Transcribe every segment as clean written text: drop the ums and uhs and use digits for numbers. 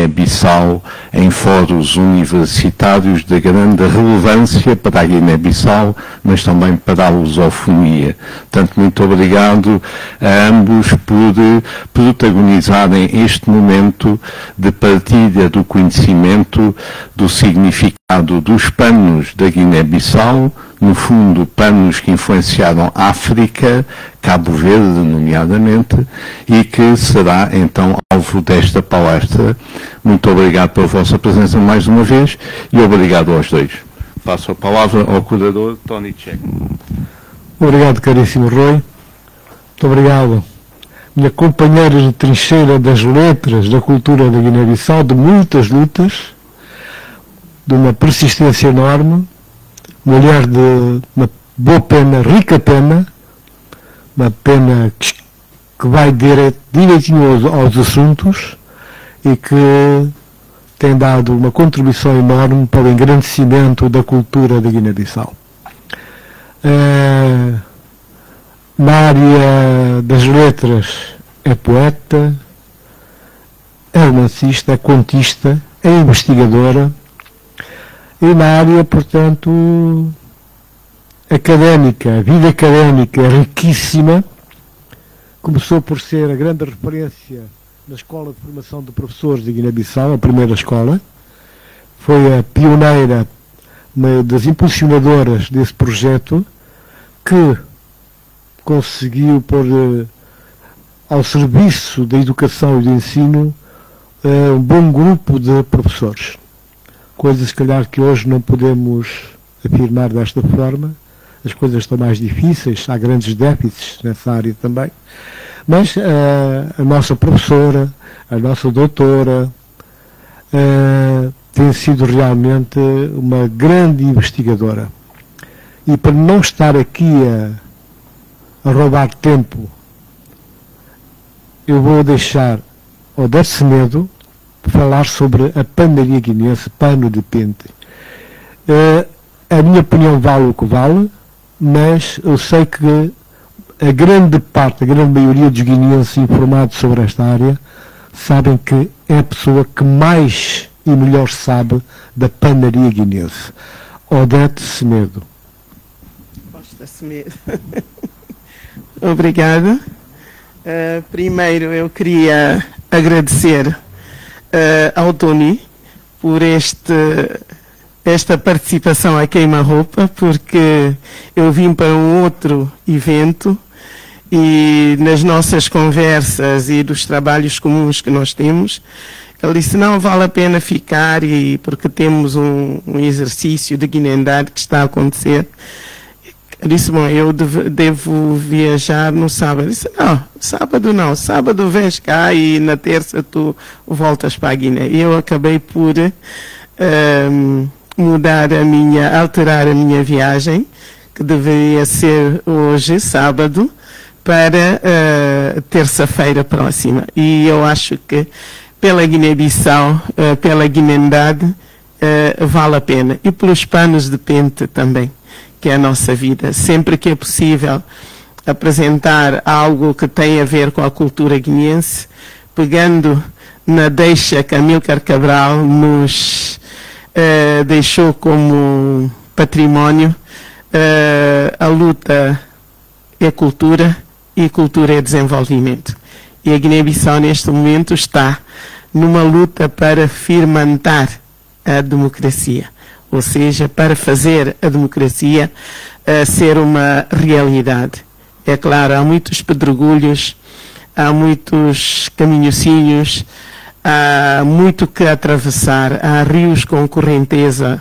Guiné-Bissau em fóruns universitários de grande relevância para a Guiné-Bissau, mas também para a lusofonia. Portanto, muito obrigado a ambos por protagonizarem este momento de partilha do conhecimento do significado dos panos da Guiné-Bissau, no fundo, panos que influenciaram a África, Cabo Verde, nomeadamente, e que será, então, alvo desta palestra. Muito obrigado pela vossa presença mais uma vez e obrigado aos dois. Passo a palavra ao curador, Tony Check. Obrigado, caríssimo Rui. Muito obrigado, minha companheira de trincheira das letras, da cultura da Guiné-Bissau, de muitas lutas, de uma persistência enorme, mulher de uma boa pena, rica pena, uma pena que vai direitinho aos assuntos e que tem dado uma contribuição enorme para o engrandecimento da cultura da Guiné-Bissau. Na área das letras é poeta, é romancista, é contista, é investigadora e na área, portanto, académica, a vida académica é riquíssima. Começou por ser a grande referência na Escola de Formação de Professores de Guiné-Bissau, a primeira escola. Foi a pioneira, uma das impulsionadoras desse projeto, que conseguiu pôr ao serviço da educação e do ensino um bom grupo de professores. Coisas, se calhar, que hoje não podemos afirmar desta forma. As coisas estão mais difíceis, há grandes déficits nessa área também. Mas a nossa professora, a nossa doutora, tem sido realmente uma grande investigadora. E para não estar aqui a roubar tempo, eu vou deixar ao Odete Semedo falar sobre a panaria guineense, pano de pente. A minha opinião vale o que vale, mas eu sei que a grande parte, a grande maioria dos guineenses informados sobre esta área sabem que é a pessoa que mais e melhor sabe da panaria guineense. Odete Semedo. Costa Semedo. Obrigada. Primeiro eu queria agradecer ao Tony por esta participação a queima-roupa, porque eu vim para um outro evento e nas nossas conversas e dos trabalhos comuns que nós temos, ele disse, não vale a pena ficar porque temos um exercício de guinendade que está a acontecer. Eu disse, bom, eu devo viajar no sábado. Eu disse, não, sábado vens cá e na terça tu voltas para a Guiné. E eu acabei por alterar a minha viagem, que deveria ser hoje, sábado, para terça-feira próxima. E eu acho que pela Guiné-Bissau, pela guinendade, vale a pena. E pelos panos de pente também, que é a nossa vida. Sempre que é possível apresentar algo que tem a ver com a cultura guineense, pegando na deixa que Amílcar Cabral nos deixou como património, a luta é cultura e cultura é desenvolvimento. E a Guiné-Bissau neste momento está numa luta para firmantar a democracia, ou seja, para fazer a democracia ser uma realidade. É claro, há muitos pedregulhos, há muitos caminhocinhos, há muito que atravessar, há rios com correnteza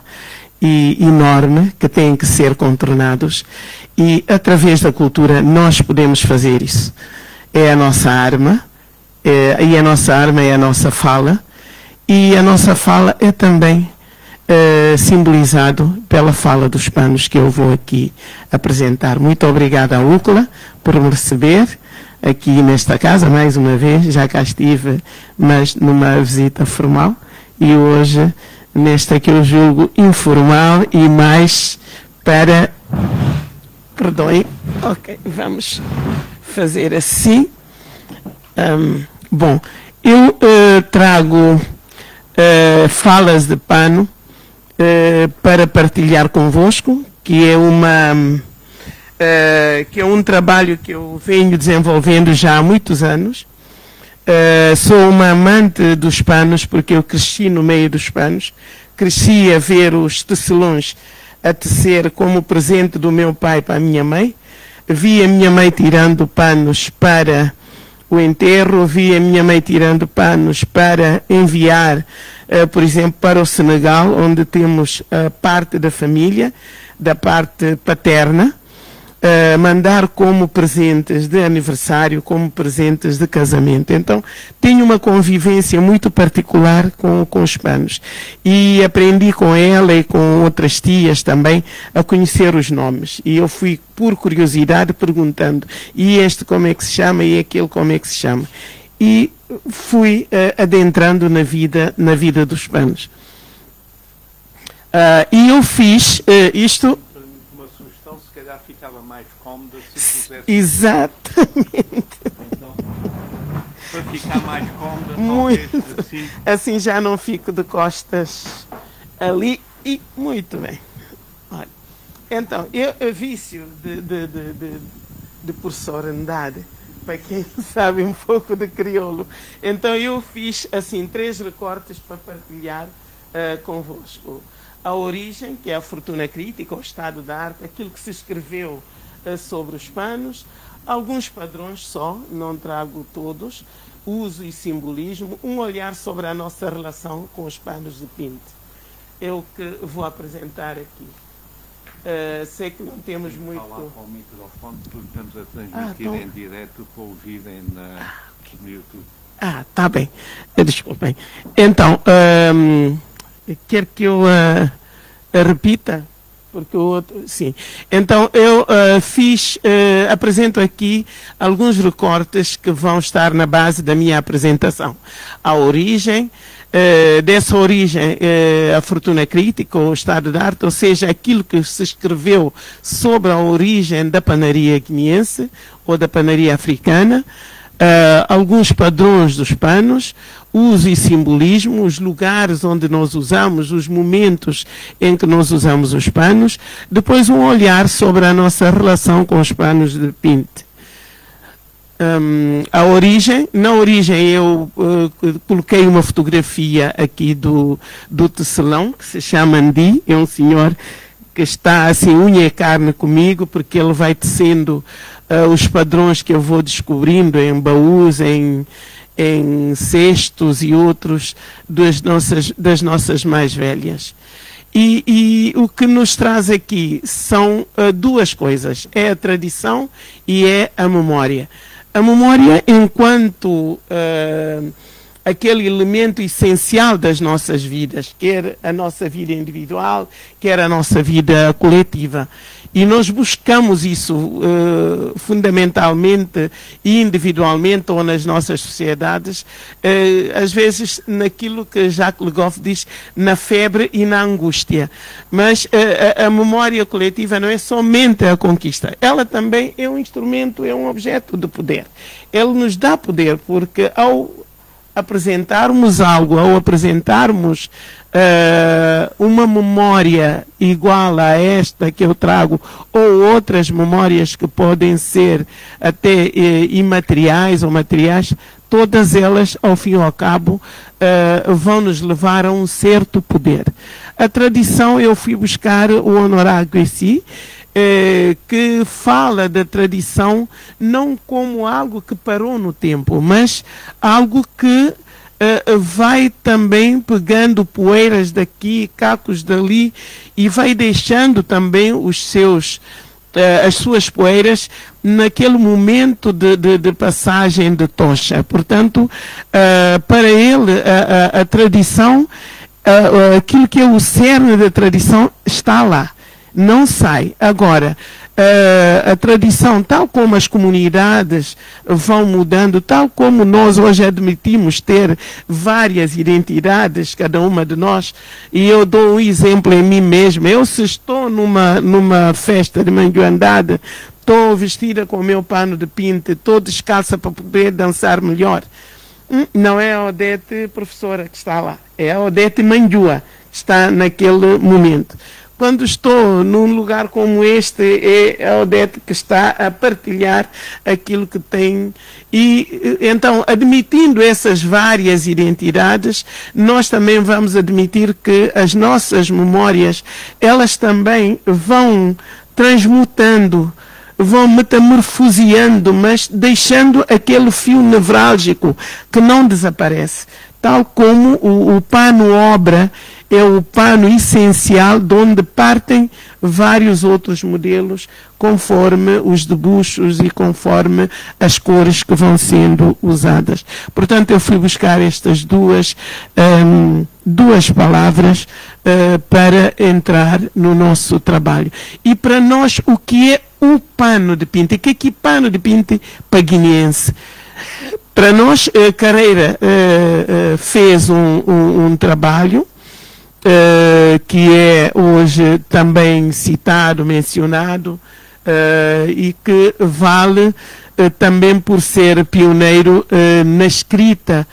enorme que têm que ser contornados e através da cultura nós podemos fazer isso. É a nossa arma, e a nossa arma é a nossa fala, e a nossa fala é também simbolizado pela fala dos panos que eu vou aqui apresentar. Muito obrigada à UCLA por me receber aqui nesta casa, mais uma vez, já cá estive, mas numa visita formal, e hoje nesta que eu julgo informal e mais para... Perdoem, ok, vamos fazer assim. Bom, eu trago falas de pano para partilhar convosco, que é um trabalho que eu venho desenvolvendo já há muitos anos. Sou uma amante dos panos, porque eu cresci no meio dos panos, cresci a ver os tecelões a tecer como presente do meu pai para a minha mãe, vi a minha mãe tirando panos para o enterro, vi a minha mãe tirando panos para enviar, por exemplo, para o Senegal, onde temos parte da família, da parte paterna, mandar como presentes de aniversário, como presentes de casamento. Então, tenho uma convivência muito particular com os panos. E aprendi com ela e com outras tias também a conhecer os nomes. E eu fui, por curiosidade, perguntando, e este como é que se chama, e aquele como é que se chama. E fui adentrando na vida dos panos. E eu fiz isto... Se calhar ficava mais cómoda se pusesse... Exatamente. Então, para ficar mais cómoda, muito. Talvez assim já não fico de costas ali. E muito bem. Olha, então, eu vício de porcelaridade, para quem sabe um pouco de crioulo. Então eu fiz assim 3 recortes para partilhar convosco. A origem, que é a fortuna crítica, o estado da arte, aquilo que se escreveu sobre os panos, alguns padrões só, não trago todos, uso e simbolismo, um olhar sobre a nossa relação com os panos de pinte. É o que vou apresentar aqui. Sei que não temos muito... Falar com o microfone, porque estamos a transmitir então... em direto para ouvirem no YouTube. Tá bem. Desculpem. Então... quer que eu repita? Porque o outro... Sim. Então, eu apresento aqui alguns recortes que vão estar na base da minha apresentação. A origem, dessa origem, a fortuna crítica, o estado da arte, ou seja, aquilo que se escreveu sobre a origem da panaria guineense ou da panaria africana, alguns padrões dos panos, uso e simbolismo, os lugares onde nós usamos, os momentos em que nós usamos os panos, depois um olhar sobre a nossa relação com os panos de pinte. A origem, na origem eu coloquei uma fotografia aqui do tecelão, que se chama Andi, é um senhor que está assim unha e carne comigo, porque ele vai tecendo os padrões que eu vou descobrindo em baús, em cestos e outros das nossas mais velhas. E o que nos traz aqui são 2 coisas, é a tradição e é a memória. A memória enquanto aquele elemento essencial das nossas vidas, quer a nossa vida individual, quer a nossa vida coletiva. E nós buscamos isso fundamentalmente e individualmente ou nas nossas sociedades, às vezes naquilo que Jacques Le Goff diz, na febre e na angústia. Mas a memória coletiva não é somente a conquista, ela também é um instrumento, é um objeto de poder. Ele nos dá poder, porque ao apresentarmos algo, ao apresentarmos uma memória igual a esta que eu trago, ou outras memórias que podem ser até imateriais ou materiais, todas elas, ao fim e ao cabo, vão nos levar a um certo poder. A tradição, eu fui buscar o Honoré Guessi, que fala da tradição não como algo que parou no tempo, mas algo que vai também pegando poeiras daqui, cacos dali, e vai deixando também as suas poeiras naquele momento de passagem de tocha. Portanto, para ele, a tradição, aquilo que é o cerne da tradição está lá. Não sai. Agora, a tradição, tal como as comunidades vão mudando, tal como nós hoje admitimos ter várias identidades, cada uma de nós, e eu dou um exemplo em mim mesmo. Eu, se estou numa festa de manguandade, estou vestida com o meu pano de pinte, estou descalça para poder dançar melhor. Não é a Odete professora que está lá, é a Odete Mandjua que está naquele momento. Quando estou num lugar como este, é a Odete que está a partilhar aquilo que tem. E então, admitindo essas várias identidades, nós também vamos admitir que as nossas memórias, elas também vão transmutando, vão metamorfoseando, mas deixando aquele fio nevrálgico que não desaparece. Tal como o pano obra é o pano essencial de onde partem vários outros modelos conforme os debuxos e conforme as cores que vão sendo usadas. Portanto, eu fui buscar estas duas palavras para entrar no nosso trabalho. E para nós, o que é o pano de pinta? Que é que pano de pinta paguinense? Para nós, Carreira fez um trabalho que é hoje também citado, mencionado, e que vale também por ser pioneiro na escrita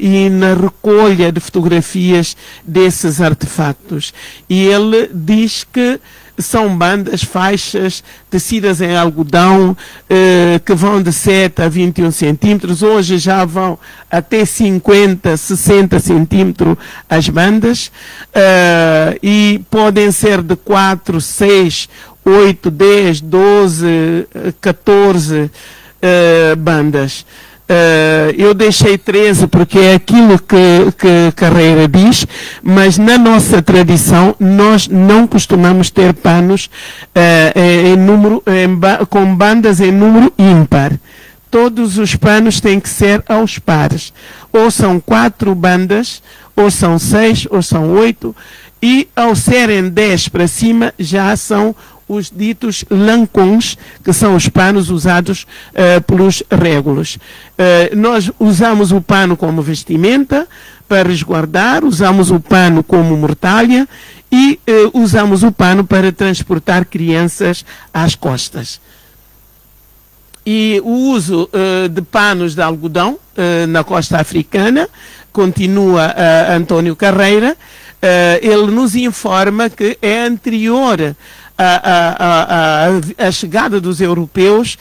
e na recolha de fotografias desses artefactos. E ele diz que são bandas, faixas tecidas em algodão que vão de 7 a 21 centímetros, hoje já vão até 50, 60 centímetros as bandas, e podem ser de 4, 6, 8, 10, 12, 14 bandas. Eu deixei 13 porque é aquilo que Carreira diz, mas na nossa tradição nós não costumamos ter panos com bandas em número ímpar. Todos os panos têm que ser aos pares. Ou são 4 bandas, ou são 6, ou são 8, e ao serem 10 para cima já são os ditos lancons, que são os panos usados pelos régulos. Nós usamos o pano como vestimenta para resguardar, usamos o pano como mortalha e usamos o pano para transportar crianças às costas. E o uso de panos de algodão na costa africana continua António Carreira. Ele nos informa que é anterior a chegada dos europeus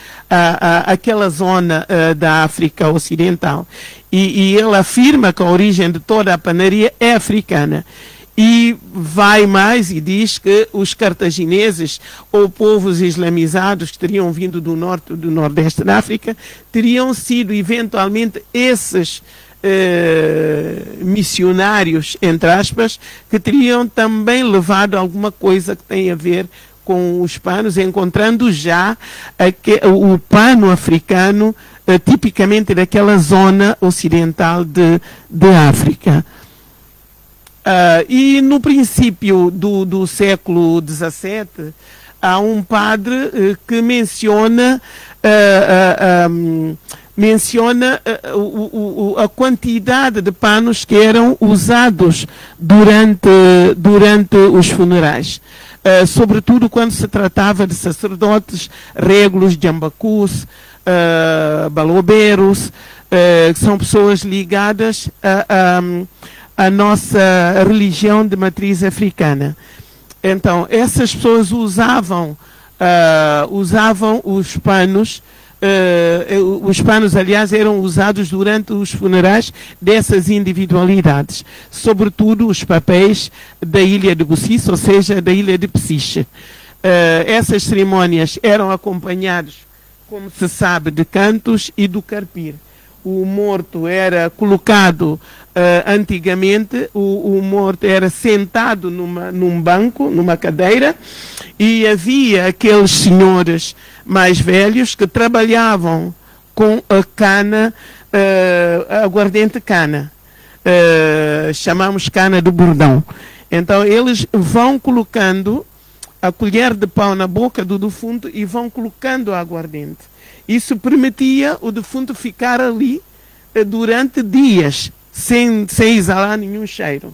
àquela zona da África Ocidental. E ele afirma que a origem de toda a panaria é africana. E vai mais e diz que os cartagineses ou povos islamizados que teriam vindo do norte e do nordeste da África teriam sido eventualmente esses missionários, entre aspas, que teriam também levado alguma coisa que tem a ver com os panos, encontrando já o pano africano tipicamente daquela zona ocidental de África. E no princípio do século XVII há um padre que menciona a quantidade de panos que eram usados durante os funerais. Sobretudo quando se tratava de sacerdotes, régulos, jambacus, balobeiros, que são pessoas ligadas à nossa religião de matriz africana. Então, essas pessoas usavam os panos. Os panos, aliás, eram usados durante os funerais dessas individualidades, sobretudo os papéis da ilha de Bucis, ou seja, da ilha de Psiche. Essas cerimônias eram acompanhadas, como se sabe, de cantos e do carpir. O morto era colocado, antigamente, o morto era sentado num banco, numa cadeira, e havia aqueles senhores mais velhos que trabalhavam com a cana, aguardente cana. Chamamos cana de bordão. Então eles vão colocando a colher de pau na boca do defunto e vão colocando a aguardente. Isso permitia o defunto ficar ali durante dias, sem exalar nenhum cheiro.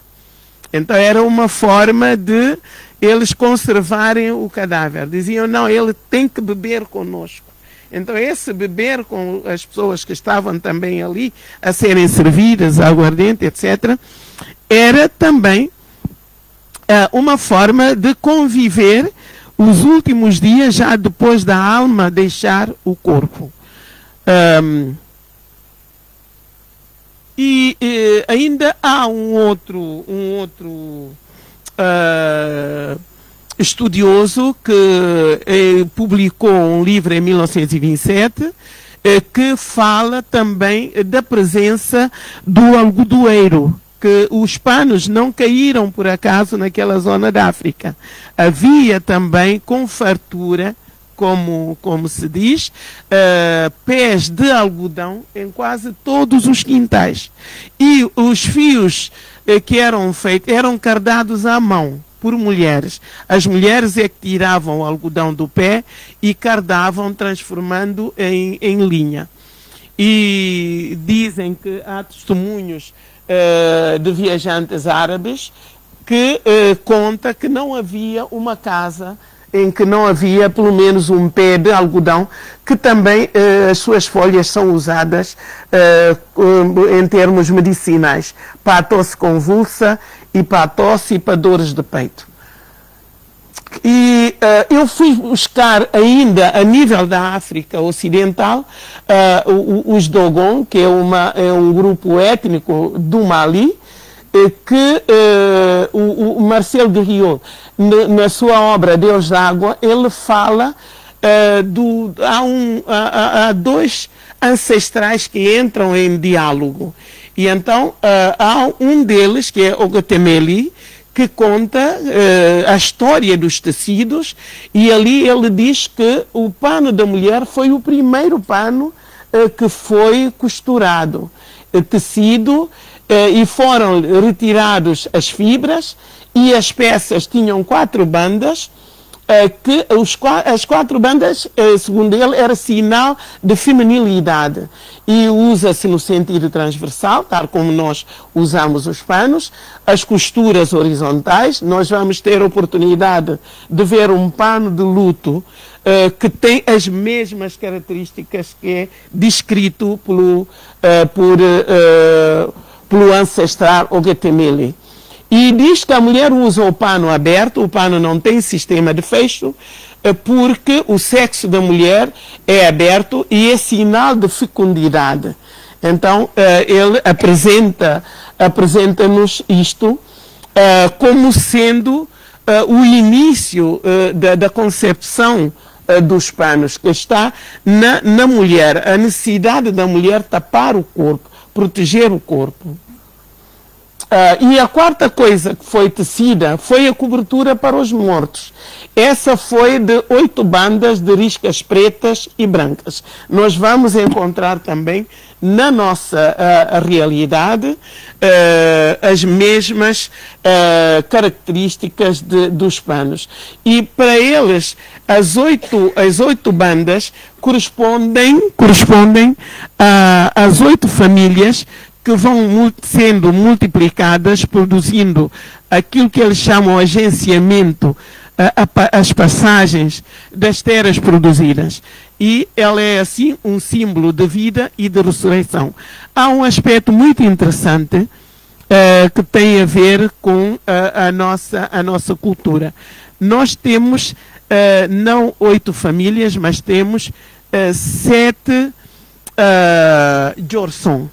Então era uma forma de eles conservarem o cadáver. Diziam, não, ele tem que beber conosco. Então esse beber com as pessoas que estavam também ali a serem servidas, aguardente, etc., era também uma forma de conviver os últimos dias já depois da alma deixar o corpo. E ainda há um outro estudioso que publicou um livro em 1927 que fala também da presença do algodoeiro, que os panos não caíram por acaso naquela zona da África. Havia também com fartura, como se diz, pés de algodão em quase todos os quintais. E os fios que eram feitos eram cardados à mão por mulheres. As mulheres é que tiravam o algodão do pé e cardavam, transformando em linha. E dizem que há testemunhos de viajantes árabes que conta que não havia uma casa em que não havia pelo menos um pé de algodão, que também as suas folhas são usadas em termos medicinais, para a tosse convulsa e para a tosse e para dores de peito. E eu fui buscar ainda a nível da África Ocidental os Dogon, que é um grupo étnico do Mali, que o Marcel Guerriot, na sua obra Deus d'Água, ele fala há dois ancestrais que entram em diálogo. E então há um deles, que é Ogotemeli, que conta a história dos tecidos, e ali ele diz que o pano da mulher foi o primeiro pano que foi costurado, tecido, e foram retirados as fibras, e as peças tinham 4 bandas, que as 4 bandas, segundo ele, era sinal de feminilidade, e usa-se no sentido transversal, tal como nós usamos os panos, as costuras horizontais. Nós vamos ter a oportunidade de ver um pano de luto que tem as mesmas características que é descrito pelo ancestral Ogotemeli. E diz que a mulher usa o pano aberto, o pano não tem sistema de fecho, porque o sexo da mulher é aberto e é sinal de fecundidade. Então, ele apresenta-nos isto como sendo o início da concepção dos panos, que está na mulher, a necessidade da mulher tapar o corpo, proteger o corpo. E a quarta coisa que foi tecida foi a cobertura para os mortos. Essa foi de 8 bandas de riscas pretas e brancas. Nós vamos encontrar também na nossa realidade as mesmas características dos panos. E para eles, as 8 bandas correspondem às 8 famílias que vão sendo multiplicadas, produzindo aquilo que eles chamam de agenciamento, as passagens das terras produzidas. E ela é, assim, um símbolo de vida e de ressurreição. Há um aspecto muito interessante que tem a ver com a nossa cultura. Nós temos, não 8 famílias, mas temos 7 Jorson.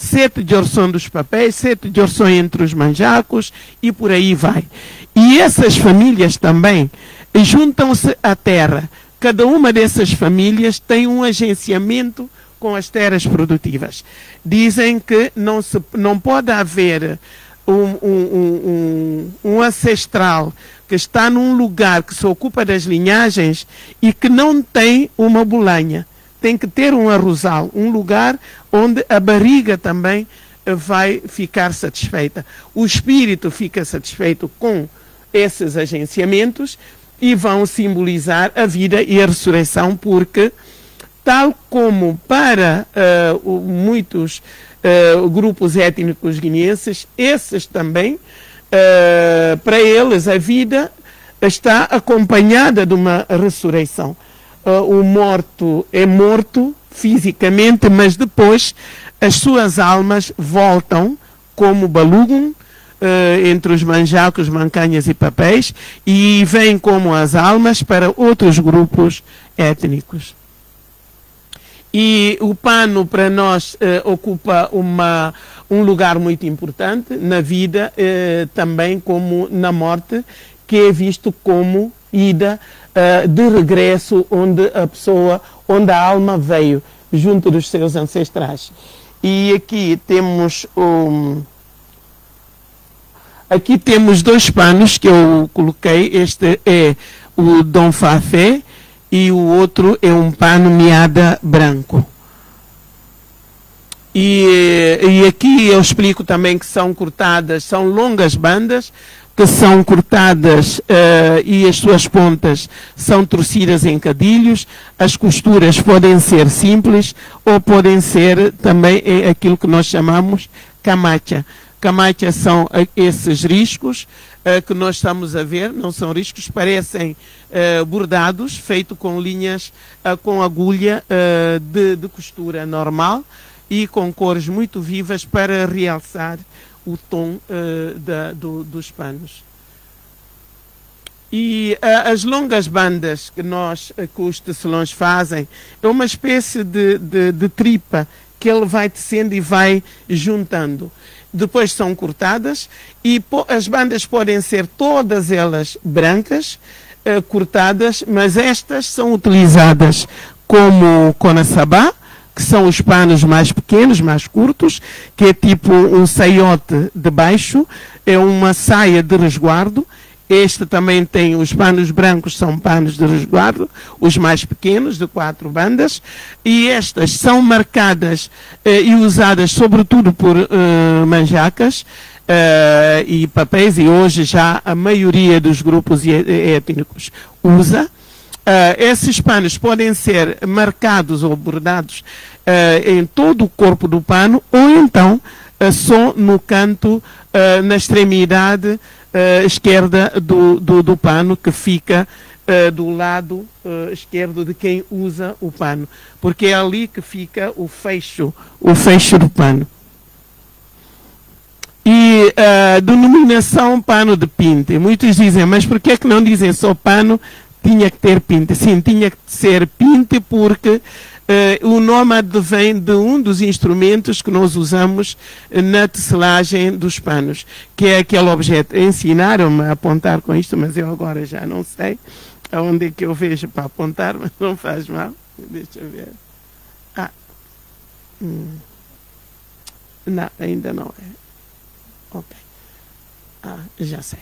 7 Jorson dos papéis, 7 Jorson entre os manjacos e por aí vai. E essas famílias também juntam-se à terra. Cada uma dessas famílias tem um agenciamento com as terras produtivas. Dizem que não pode haver um ancestral que está num lugar que se ocupa das linhagens e que não tem uma bolanha. Tem que ter um arrozal, um lugar onde a barriga também vai ficar satisfeita. O espírito fica satisfeito com esses agenciamentos e vão simbolizar a vida e a ressurreição, porque, tal como para muitos grupos étnicos guineenses, esses também, para eles, a vida está acompanhada de uma ressurreição. o morto é morto fisicamente, mas depois as suas almas voltam como balugum entre os manjacos, mancanhas e papéis, e vêm como as almas para outros grupos étnicos. E o pano para nós ocupa um lugar muito importante na vida, também como na morte, que é visto como ida de regresso onde a alma veio, junto dos seus ancestrais. E aqui temos dois panos que eu coloquei. Este é o Dom Fafé e o outro é um pano meada branco. E aqui eu explico também que são cortadas, são longas bandas que são cortadas e as suas pontas são torcidas em cadilhos. As costuras podem ser simples ou podem ser também aquilo que nós chamamos camacha. Camacha são esses riscos que nós estamos a ver, não são riscos, parecem bordados, feito com linhas, com agulha de costura normal e com cores muito vivas para realçar o tom dos panos. E as longas bandas que os tecelões fazem é uma espécie de tripa que ele vai tecendo e vai juntando. Depois são cortadas e as bandas podem ser todas elas brancas, cortadas, mas estas são utilizadas como conaçabá, que são os panos mais pequenos, mais curtos, que é tipo um saiote de baixo, é uma saia de resguardo. Este também tem, os panos brancos são panos de resguardo, os mais pequenos, de 4 bandas, e estas são marcadas e usadas sobretudo por manjacas e papéis, e hoje já a maioria dos grupos étnicos usa. Esses panos podem ser marcados ou bordados em todo o corpo do pano, ou então só no canto, na extremidade esquerda do pano, que fica do lado esquerdo de quem usa o pano, porque é ali que fica o fecho do pano. E denominação pano de pinte. Muitos dizem, mas por que é que não dizem só pano? Tinha que ter pinte. Sim, tinha que ser pinte porque o nome advém de um dos instrumentos que nós usamos na tecelagem dos panos, que é aquele objeto. Ensinaram-me a apontar com isto, mas eu agora já não sei aonde é que eu vejo para apontar, mas não faz mal. Deixa eu ver. Não, ainda não é. Ok. Já sei.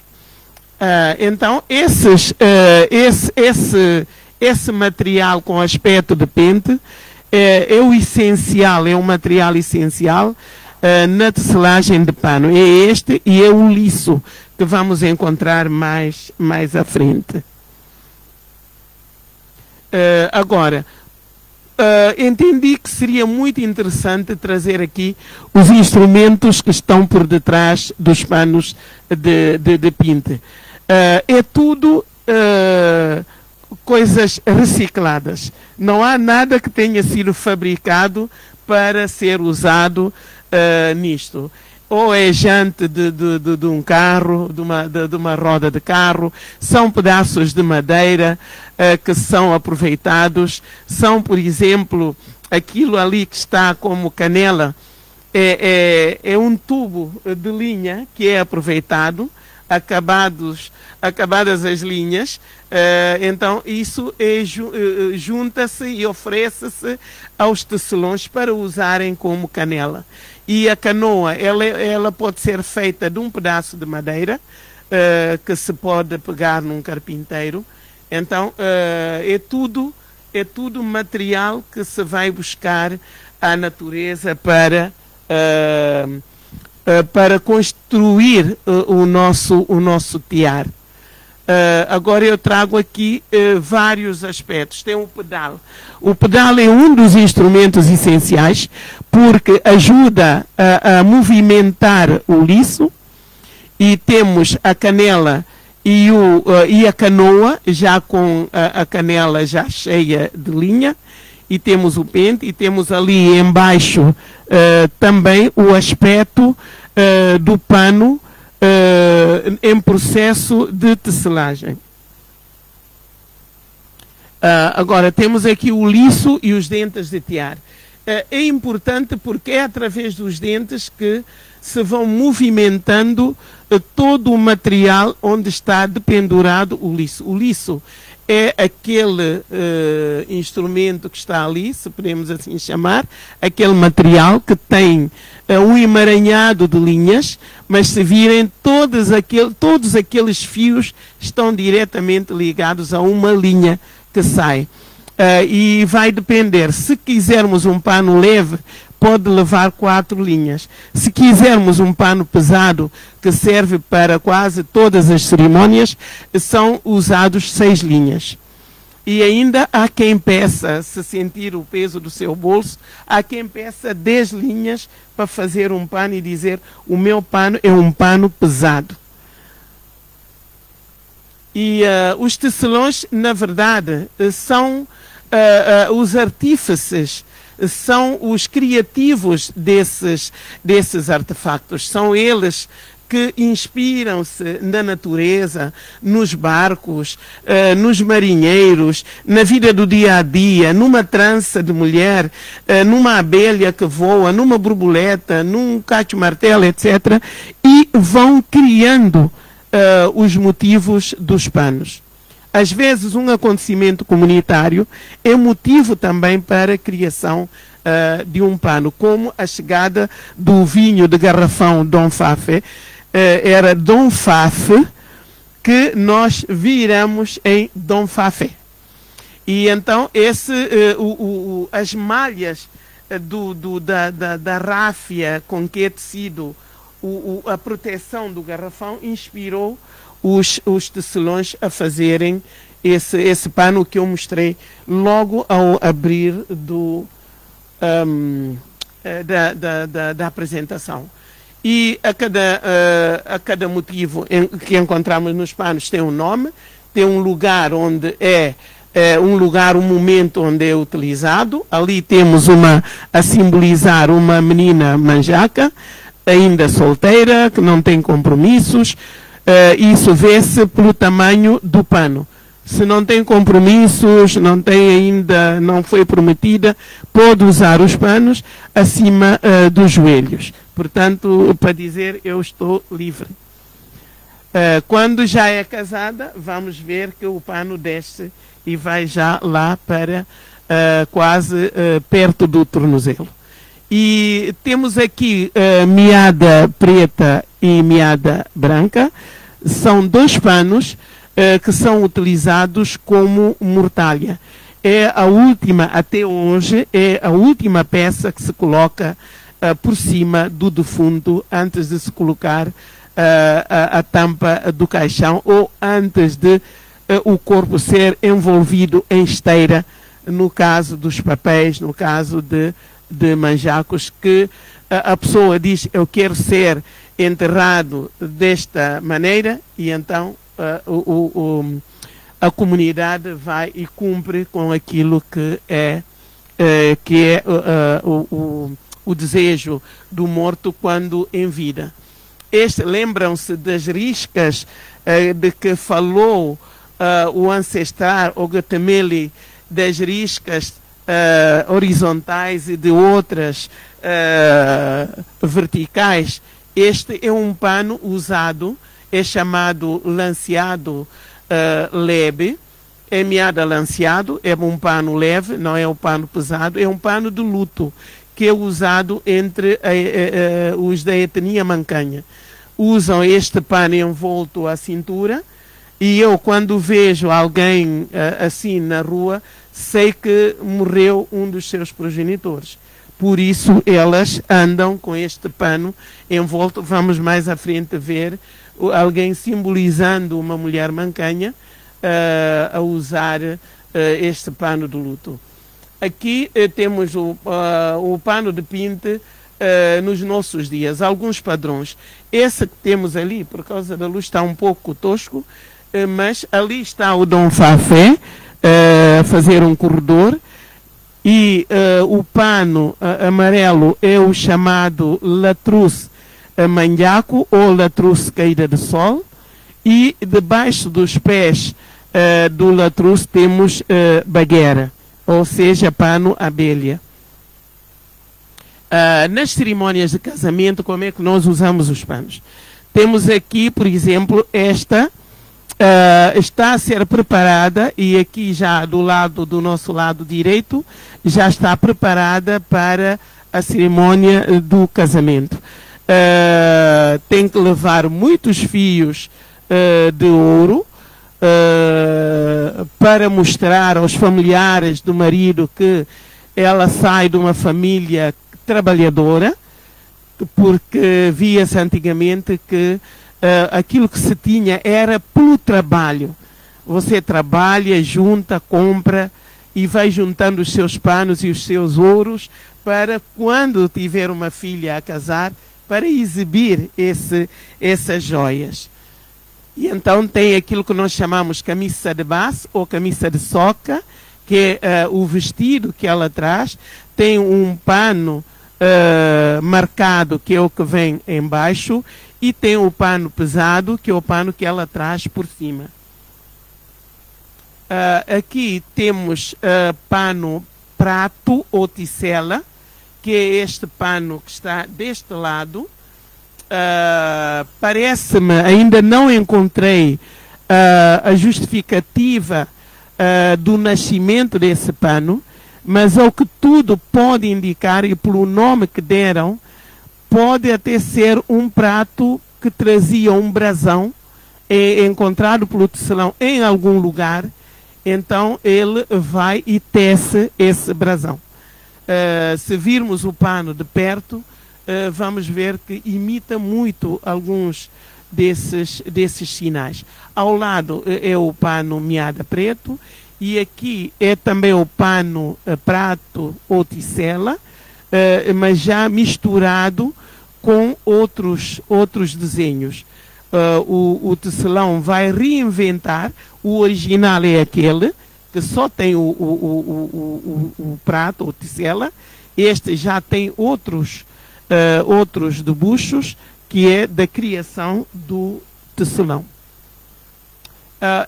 Então, esse material com aspecto de pente é o essencial, é um material essencial na tecelagem de pano. É este e é o liço que vamos encontrar mais à frente. Agora, entendi que seria muito interessante trazer aqui os instrumentos que estão por detrás dos panos de pinte. É tudo coisas recicladas. Não há nada que tenha sido fabricado para ser usado nisto. Ou é jante de um carro, de uma roda de carro, são pedaços de madeira que são aproveitados, são, por exemplo, aquilo ali que está como canela, é um tubo de linha que é aproveitado, acabadas as linhas, então isso junta-se e oferece-se aos tecelões para usarem como canela. E a canoa, ela pode ser feita de um pedaço de madeira que se pode pegar num carpinteiro. Então é tudo material que se vai buscar à natureza para construir o nosso tear. Agora eu trago aqui vários aspectos. Tem o pedal. O pedal é um dos instrumentos essenciais porque ajuda a movimentar o liço, e temos a canela e a canoa já com a canela já cheia de linha, e temos o pente, e temos ali embaixo também o aspecto do pano em processo de tecelagem. Agora temos aqui o liço e os dentes de tiar. É importante porque é através dos dentes que se vão movimentando todo o material onde está dependurado o liço. O liço é aquele instrumento que está ali, se podemos assim chamar, aquele material que tem um emaranhado de linhas, mas se virem todos aqueles fios estão diretamente ligados a uma linha que sai. E vai depender, se quisermos um pano leve, pode levar 4 linhas. Se quisermos um pano pesado, que serve para quase todas as cerimônias, são usados 6 linhas. E ainda há quem peça, se sentir o peso do seu bolso, há quem peça 10 linhas para fazer um pano e dizer: o meu pano é um pano pesado. E os tecelões, na verdade, são os artífices, são os criativos desses artefactos. São eles que inspiram-se na natureza, nos barcos, nos marinheiros, na vida do dia a dia, numa trança de mulher, numa abelha que voa, numa borboleta, num cacho-martelo, etc. E vão criando os motivos dos panos. Às vezes um acontecimento comunitário é motivo também para a criação de um pano, como a chegada do vinho de garrafão Dom Fafe. Era Dom Fafe que nós viramos em Dom Fafé. E então as malhas da ráfia com que é tecido a proteção do garrafão inspirou os tecelões a fazerem esse pano que eu mostrei logo ao abrir da apresentação. E a cada motivo que encontramos nos panos tem um nome, tem um lugar onde um momento onde é utilizado. Ali temos a simbolizar uma menina manjaca, ainda solteira, que não tem compromissos. Isso vê-se pelo tamanho do pano. Se não tem compromissos, não foi prometida, pode usar os panos acima dos joelhos. Portanto, para dizer, eu estou livre. Quando já é casada, vamos ver que o pano desce e vai já lá para quase perto do tornozelo. E temos aqui meada preta e meada branca. São 2 panos que são utilizados como mortalha. É a última, até hoje, é a última peça que se coloca por cima do defunto antes de se colocar a tampa do caixão ou antes de o corpo ser envolvido em esteira, no caso dos papéis, no caso de manjacos, que a pessoa diz: eu quero ser enterrado desta maneira, e então a comunidade vai e cumpre com aquilo que é o desejo do morto quando em vida. Lembram-se das riscas de que falou o ancestral Ogatameli, das riscas horizontais e de outras verticais. Este é um pano usado, é chamado lanceado leve, é meada lanceado, é um pano leve, não é um pano pesado, é um pano de luto, que é usado entre os da etnia mancanha. Usam este pano envolto à cintura, e eu, quando vejo alguém assim na rua, sei que morreu um dos seus progenitores. Por isso elas andam com este pano envolto. Vamos mais à frente ver alguém simbolizando uma mulher mancanha a usar este pano de luto. Aqui temos o pano de pinte nos nossos dias, alguns padrões. Esse que temos ali, por causa da luz, está um pouco tosco. mas ali está o Dom Fafé a fazer um corredor, e o pano amarelo é o chamado latrus manhaco ou latrus caída de sol, e debaixo dos pés do latrus temos baguera, ou seja, pano abelha. Nas cerimônias de casamento, como é que nós usamos os panos? Temos aqui, por exemplo, esta está a ser preparada, e aqui já do nosso lado direito, já está preparada para a cerimônia do casamento. Tem que levar muitos fios de ouro para mostrar aos familiares do marido que ela sai de uma família trabalhadora, porque via-se antigamente que aquilo que se tinha era pelo trabalho. Você trabalha, junta, compra e vai juntando os seus panos e os seus ouros para, quando tiver uma filha a casar, para exibir essas joias. E então tem aquilo que nós chamamos camisa de base ou camisa de soca, que é o vestido que ela traz. Tem um pano marcado, que é o que vem embaixo, e tem o pano pesado, que é o pano que ela traz por cima. Aqui temos pano prato ou ticela, que é este pano que está deste lado. Parece-me, ainda não encontrei a justificativa do nascimento desse pano, mas ao que tudo pode indicar, e pelo nome que deram, pode até ser um prato que trazia um brasão, encontrado pelo tecelão em algum lugar. Então ele vai e tece esse brasão. Se virmos o pano de perto, vamos ver que imita muito alguns desses sinais. Ao lado é o pano meada preto, e aqui é também o pano prato ou ticela, mas já misturado com outros desenhos. O tecelão vai reinventar. O original é aquele que só tem o prato ou ticela. Este já tem outros debuxos, que é da criação do tecelão.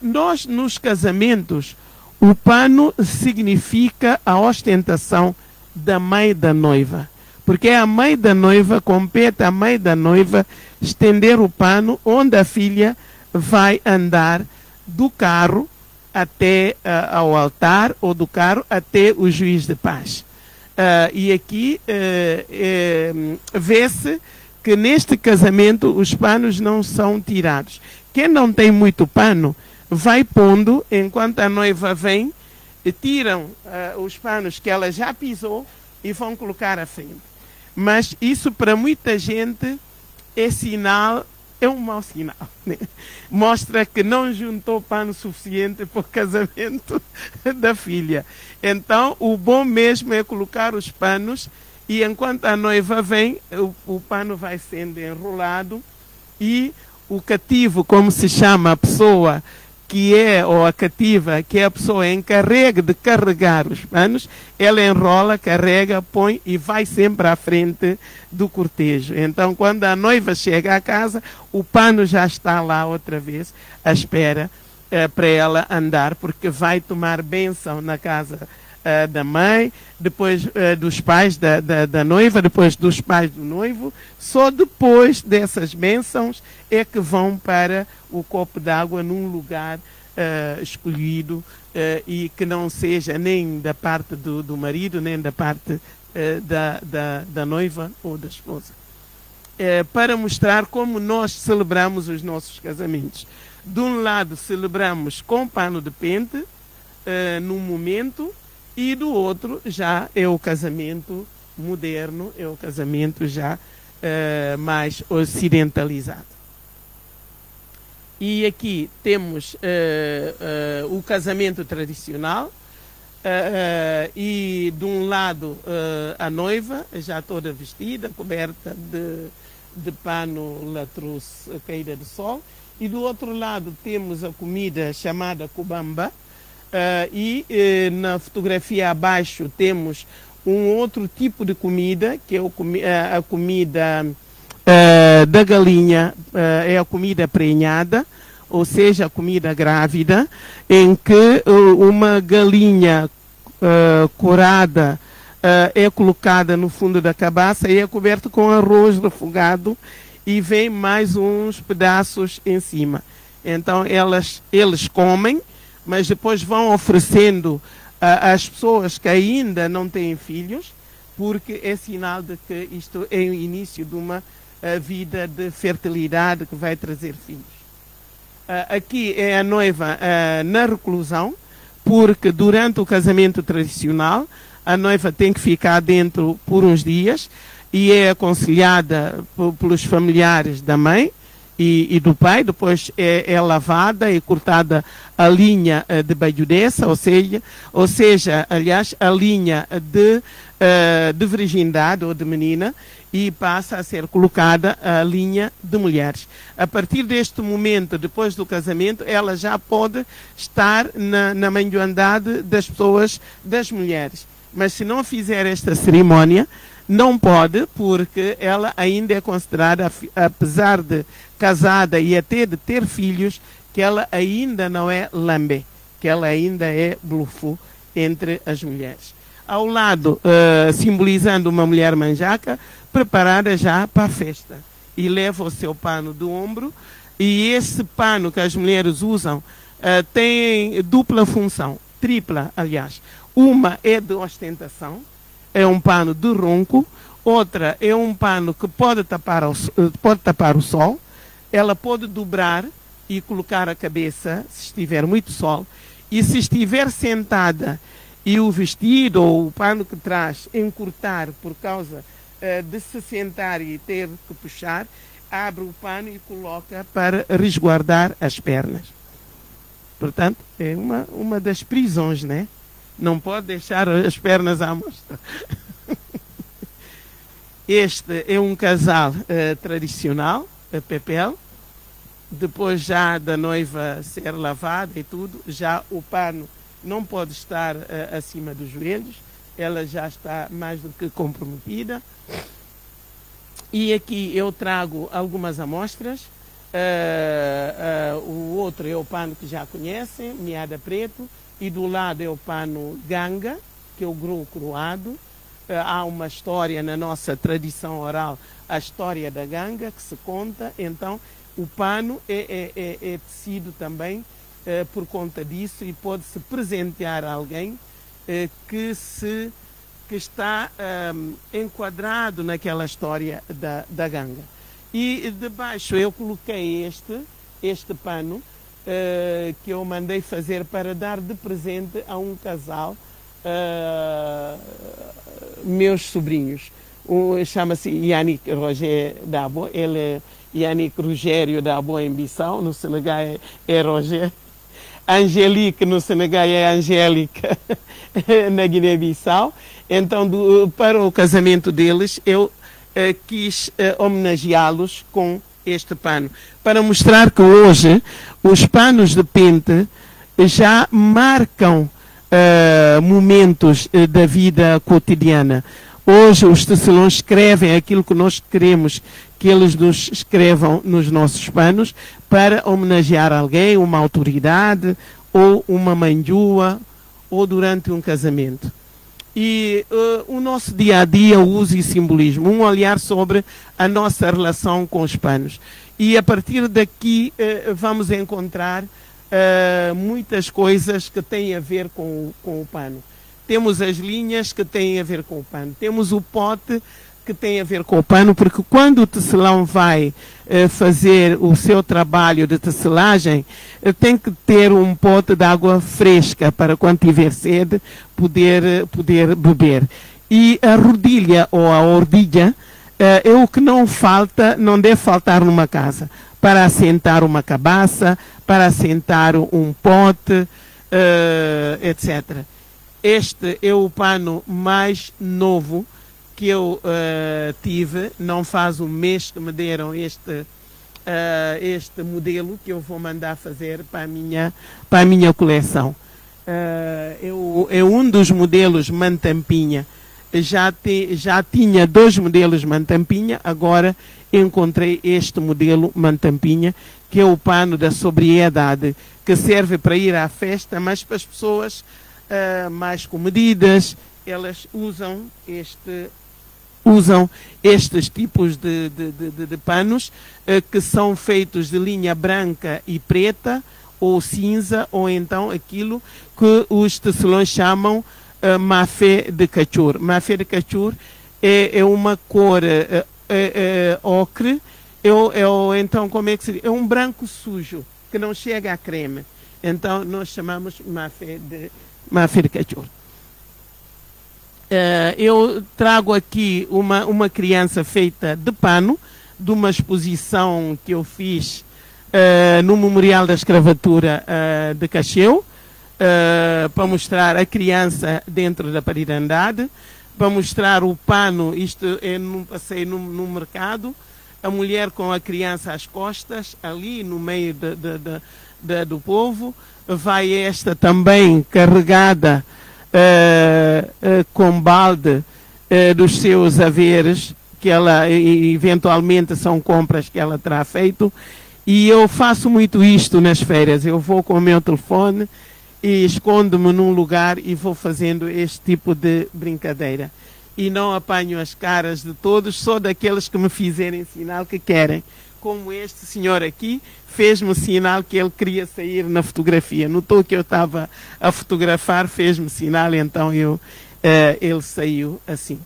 Nós, nos casamentos, o pano significa a ostentação da mãe da noiva, porque a mãe da noiva, compete à mãe da noiva estender o pano onde a filha vai andar, do carro até ao altar, ou do carro até o juiz de paz. E aqui vê-se que neste casamento os panos não são tirados. Quem não tem muito pano vai pondo, enquanto a noiva vem, tiram os panos que ela já pisou e vão colocar à frente. Mas isso, para muita gente, é um mau sinal, né? Mostra que não juntou pano suficiente para o casamento da filha. Então, o bom mesmo é colocar os panos, e enquanto a noiva vem, o pano vai sendo enrolado, e o cativo, como se chama a pessoa que é, ou a cativa, que é a pessoa encarregue de carregar os panos, ela enrola, carrega, põe e vai sempre à frente do cortejo. Então, quando a noiva chega à casa, o pano já está lá outra vez, à espera para ela andar, porque vai tomar bênção na casa da mãe, depois dos pais da noiva, depois dos pais do noivo. Só depois dessas bênçãos é que vão para o copo d'água num lugar escolhido, e que não seja nem da parte do marido, nem da parte da noiva ou da esposa. Para mostrar como nós celebramos os nossos casamentos. De um lado celebramos com pano de pente, num momento, e do outro já é o casamento moderno, é o casamento já mais ocidentalizado. E aqui temos o casamento tradicional, e de um lado a noiva, já toda vestida, coberta de pano latrousse caída de sol. E do outro lado temos a comida chamada cubamba. Na fotografia abaixo temos um outro tipo de comida, que é a comida da galinha, é a comida prenhada, ou seja, a comida grávida, em que uma galinha corada é colocada no fundo da cabaça e é coberta com arroz refogado e vem mais uns pedaços em cima. Então eles comem, mas depois vão oferecendo às pessoas que ainda não têm filhos, porque é sinal de que isto é o início de uma vida de fertilidade que vai trazer filhos. Aqui é a noiva na reclusão, porque durante o casamento tradicional a noiva tem que ficar dentro por uns dias e é aconselhada pelos familiares da mãe e do pai. Depois é lavada e cortada a linha de baiudeza, ou seja, aliás, a linha de virgindade ou de menina, e passa a ser colocada a linha de mulheres. A partir deste momento, depois do casamento, ela já pode estar na manhoandade das pessoas, das mulheres. Mas se não fizer esta cerimónia, não pode, porque ela ainda é considerada, apesar de casada e até de ter filhos, que ela ainda não é lambe, que ela ainda é blufu entre as mulheres. Ao lado, simbolizando uma mulher manjaca, preparada já para a festa. E leva o seu pano do ombro, e esse pano que as mulheres usam tem dupla função, tripla, aliás. Uma é de ostentação, é um pano de ronco. Outra é um pano que pode tapar o sol. Ela pode dobrar e colocar a cabeça, se estiver muito sol. E se estiver sentada e o vestido ou o pano que traz encurtar por causa de se sentar e ter que puxar, abre o pano e coloca para resguardar as pernas. Portanto, é uma das prisões, né? Não pode deixar as pernas à mostra. Este é um casal tradicional, a Pepel. Depois já da noiva ser lavada e tudo, já o pano não pode estar acima dos joelhos. Ela já está mais do que comprometida. E aqui eu trago algumas amostras. O outro é o pano que já conhecem, meada preto. E do lado é o pano ganga, que é o grão coroado. Há uma história na nossa tradição oral, a história da ganga, que se conta. Então, o pano é tecido também por conta disso, e pode-se presentear a alguém que está enquadrado naquela história da ganga. E debaixo eu coloquei este pano, que eu mandei fazer para dar de presente a um casal, meus sobrinhos. Chama-se Yannick Roger Dabo, ele é Yannick Rogério Dabo em Bissau, no Senegal é Roger. Angelique no Senegal é Angélica na Guiné-Bissau. Então, para o casamento deles, eu quis homenageá-los com este pano, para mostrar que hoje os panos de pente já marcam momentos da vida cotidiana. Hoje os tecelões escrevem aquilo que nós queremos que eles nos escrevam nos nossos panos, para homenagear alguém, uma autoridade, ou uma manjua, ou durante um casamento. E o nosso dia a dia, o uso e simbolismo, um olhar sobre a nossa relação com os panos. E a partir daqui vamos encontrar muitas coisas que têm a ver com o pano. Temos as linhas que têm a ver com o pano. Temos o pote que tem a ver com o pano, porque quando o tecelão vai fazer o seu trabalho de tecelagem, tem que ter um pote de água fresca para, quando tiver sede, poder beber. E a rodilha ou a ordilha é o que não deve faltar numa casa, para assentar uma cabaça, para assentar um pote, etc. Este é o pano mais novo que eu tive, não faz um mês que me deram este modelo que eu vou mandar fazer para a minha coleção. É um dos modelos Mantampinha. Já tinha 2 modelos Mantampinha, agora encontrei este modelo Mantampinha, que é o pano da sobriedade, que serve para ir à festa, mas para as pessoas mais comedidas, elas usam estes tipos de panos que são feitos de linha branca e preta, ou cinza, ou então aquilo que os tecelões chamam mafé de cachur. Mafé de cachur é uma cor ocre, então como é que se diz? É um branco sujo, que não chega a creme. Então nós chamamos mafé de cachur. Eu trago aqui uma criança feita de pano, de uma exposição que eu fiz no Memorial da Escravatura de Cacheu, para mostrar a criança dentro da parirandade, para mostrar o pano. Isto passei no mercado, a mulher com a criança às costas, ali no meio do povo. Vai esta também carregada com balde dos seus haveres, que ela eventualmente são compras que ela terá feito. E eu faço muito isto nas férias. Eu vou com o meu telefone e escondo-me num lugar e vou fazendo este tipo de brincadeira. E não apanho as caras de todos, só daqueles que me fizerem sinal que querem. Como este senhor aqui fez-me sinal que ele queria sair na fotografia. Notou que eu estava a fotografar, fez-me sinal, então ele saiu assim.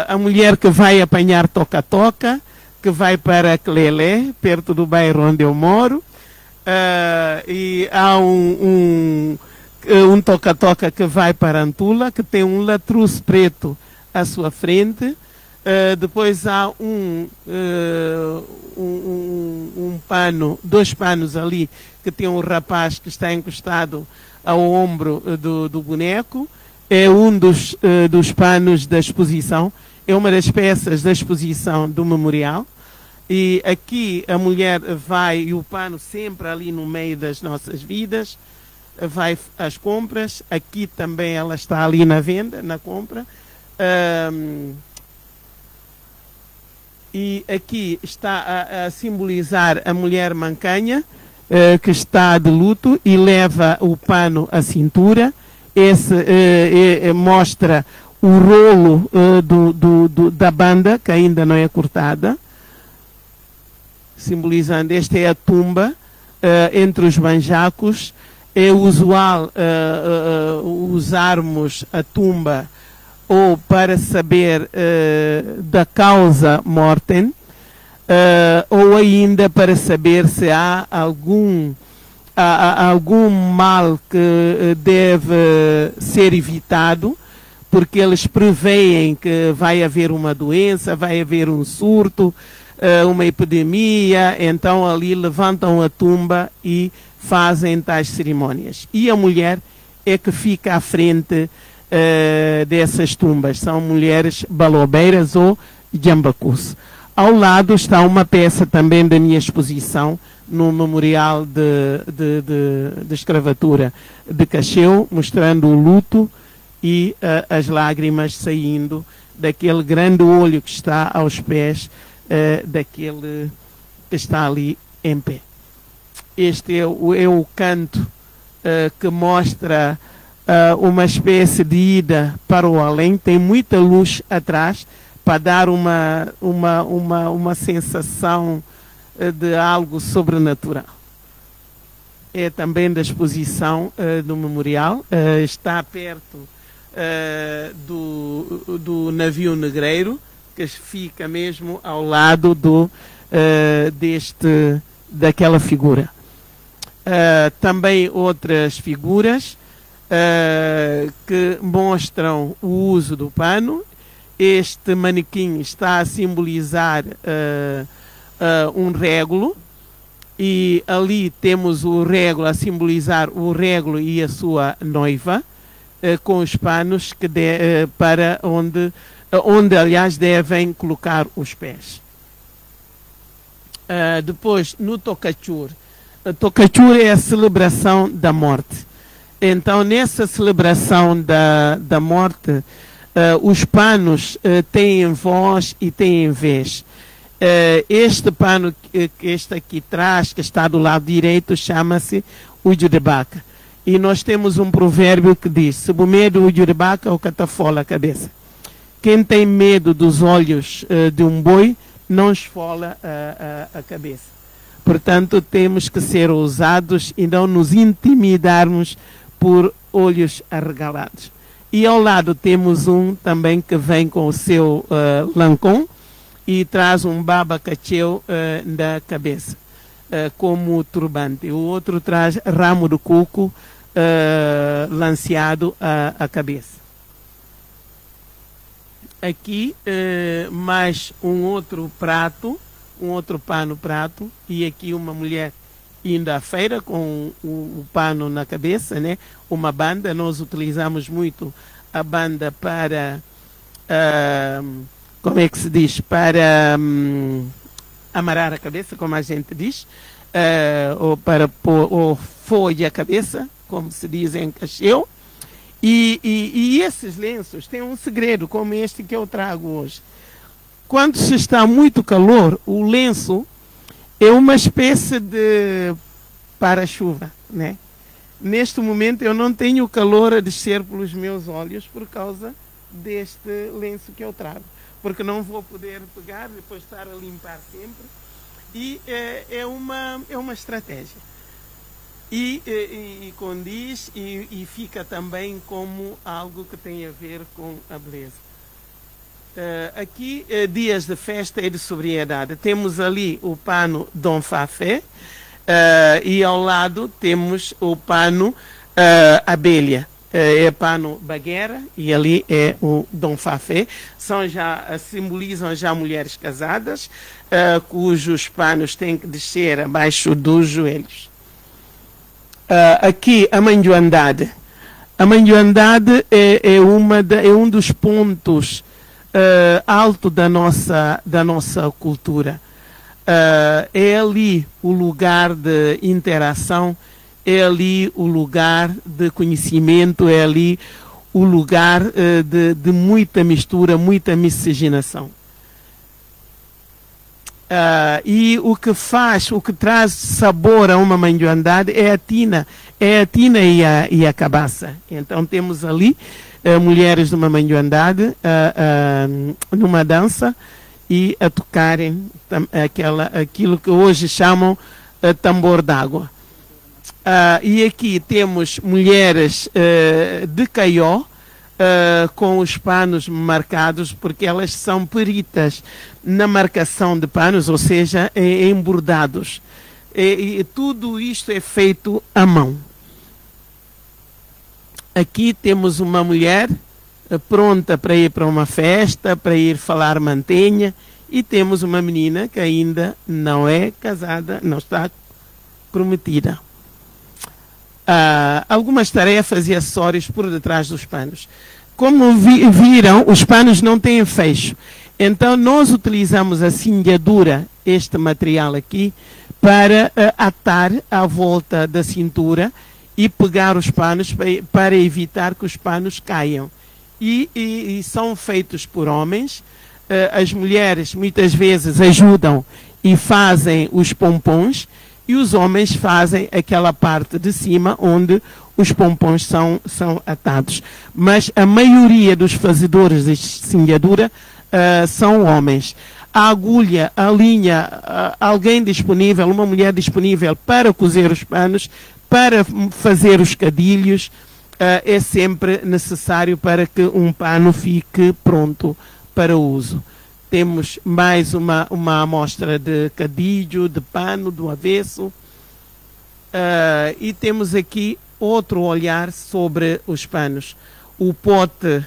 A mulher que vai apanhar toca-toca, que vai para Clelé, perto do bairro onde eu moro, e há um toca-toca que vai para Antula, que tem um latrus preto à sua frente. Depois há um pano, 2 panos ali, que tem um rapaz que está encostado ao ombro do boneco. É um dos panos da exposição, é uma das peças da exposição do memorial. E aqui a mulher vai, e o pano sempre ali no meio das nossas vidas, vai às compras. Aqui também ela está ali na venda, na compra. E aqui está a simbolizar a mulher mancanha, que está de luto e leva o pano à cintura. Esse mostra o rolo da banda, que ainda não é cortada, simbolizando, esta é a tumba. Entre os banjacos é usual usarmos a tumba ou para saber da causa mortem, ou ainda para saber se há algum mal que deve ser evitado, porque eles preveem que vai haver uma doença, vai haver um surto, uma epidemia, então ali levantam a tumba e fazem tais cerimônias. E a mulher é que fica à frente dessas tumbas. São mulheres balobeiras ou jambacus. Ao lado está uma peça também da minha exposição no Memorial de Escravatura de Cacheu, mostrando o luto e as lágrimas saindo daquele grande olho que está aos pés daquele que está ali em pé. Este é o canto que mostra uma espécie de ida para o além. Tem muita luz atrás para dar uma sensação de algo sobrenatural. É também da exposição do memorial. Está perto do navio negreiro, que fica mesmo ao lado daquela figura. Também outras figuras que mostram o uso do pano. Este manequim está a simbolizar um régulo, e ali temos o régulo a simbolizar o régulo e a sua noiva, com os panos para onde onde aliás devem colocar os pés. Depois, no Tokachur. Tokachur é a celebração da morte. Então, nessa celebração da morte, os panos têm voz e têm vez. Este pano que este aqui traz, que está do lado direito, chama-se o Jurebaca. E nós temos um provérbio que diz: se o medo o Jurebaca, o catafola a cabeça. Quem tem medo dos olhos de um boi, não esfola a cabeça. Portanto, temos que ser ousados e não nos intimidarmos por olhos arregalados. E ao lado temos um também que vem com o seu lancon e traz um baba cacheu na cabeça, como turbante. O outro traz ramo de coco lanceado à cabeça. Aqui mais um outro prato, um outro pano prato, e aqui uma mulher indo à feira com o pano na cabeça, né? Uma banda. Nós utilizamos muito a banda para, como é que se diz? Para amarrar a cabeça, como a gente diz, ou para pôr, ou folha a cabeça, como se diz em Cacheu. E esses lenços têm um segredo, como este que eu trago hoje. Quando se está muito calor, o lenço é uma espécie de para-chuva, né? Neste momento eu não tenho calor a descer pelos meus olhos por causa deste lenço que eu trago, porque não vou poder pegar, depois estar a limpar sempre. E é uma estratégia. E condiz e fica também como algo que tem a ver com a beleza. Aqui, dias de festa e de sobriedade. Temos ali o pano Dom Fafé e ao lado temos o pano Abelha. É pano Baguera e ali é o Dom Fafé. Simbolizam já mulheres casadas, cujos panos têm que descer abaixo dos joelhos. Aqui a manjoandade. A manjoandade é um dos pontos alto da nossa cultura. É ali o lugar de interação, é ali o lugar de conhecimento, é ali o lugar de muita mistura, muita miscigenação. E o que traz sabor a uma manjoandade é a tina e a cabaça. Então temos ali mulheres de uma manjoandade numa dança e a tocarem aquilo que hoje chamam tambor d'água. E aqui temos mulheres de Caió, com os panos marcados, porque elas são peritas na marcação de panos, ou seja, em bordados. E tudo isto é feito à mão. Aqui temos uma mulher pronta para ir para uma festa, para ir falar mantenha, e temos uma menina que ainda não é casada, não está prometida. Algumas tarefas e acessórios por detrás dos panos. Como viram, os panos não têm fecho. Então, nós utilizamos a cingadura, este material aqui, para atar à volta da cintura e pegar os panos para evitar que os panos caiam. E são feitos por homens. As mulheres muitas vezes ajudam e fazem os pompons, e os homens fazem aquela parte de cima onde os pompons são atados. Mas a maioria dos fazedores de cingadura são homens. A agulha, a linha, alguém disponível, uma mulher disponível para cozer os panos, para fazer os cadilhos, é sempre necessário para que um pano fique pronto para uso. Temos mais uma amostra de cadilho, de pano, do avesso. E temos aqui outro olhar sobre os panos. O pote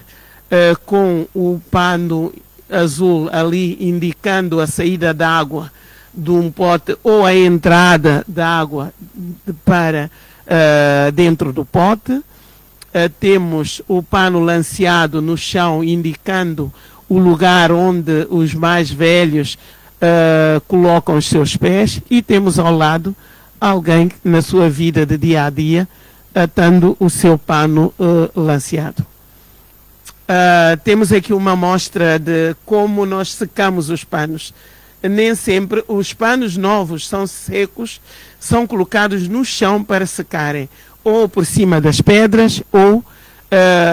com o pano azul ali indicando a saída da água de um pote ou a entrada da água para dentro do pote. Temos o pano lanceado no chão indicando o lugar onde os mais velhos colocam os seus pés, e temos ao lado alguém na sua vida de dia a dia atando o seu pano lanceado. Temos aqui uma amostra de como nós secamos os panos. Nem sempre os panos novos são secos, são colocados no chão para secarem, ou por cima das pedras, ou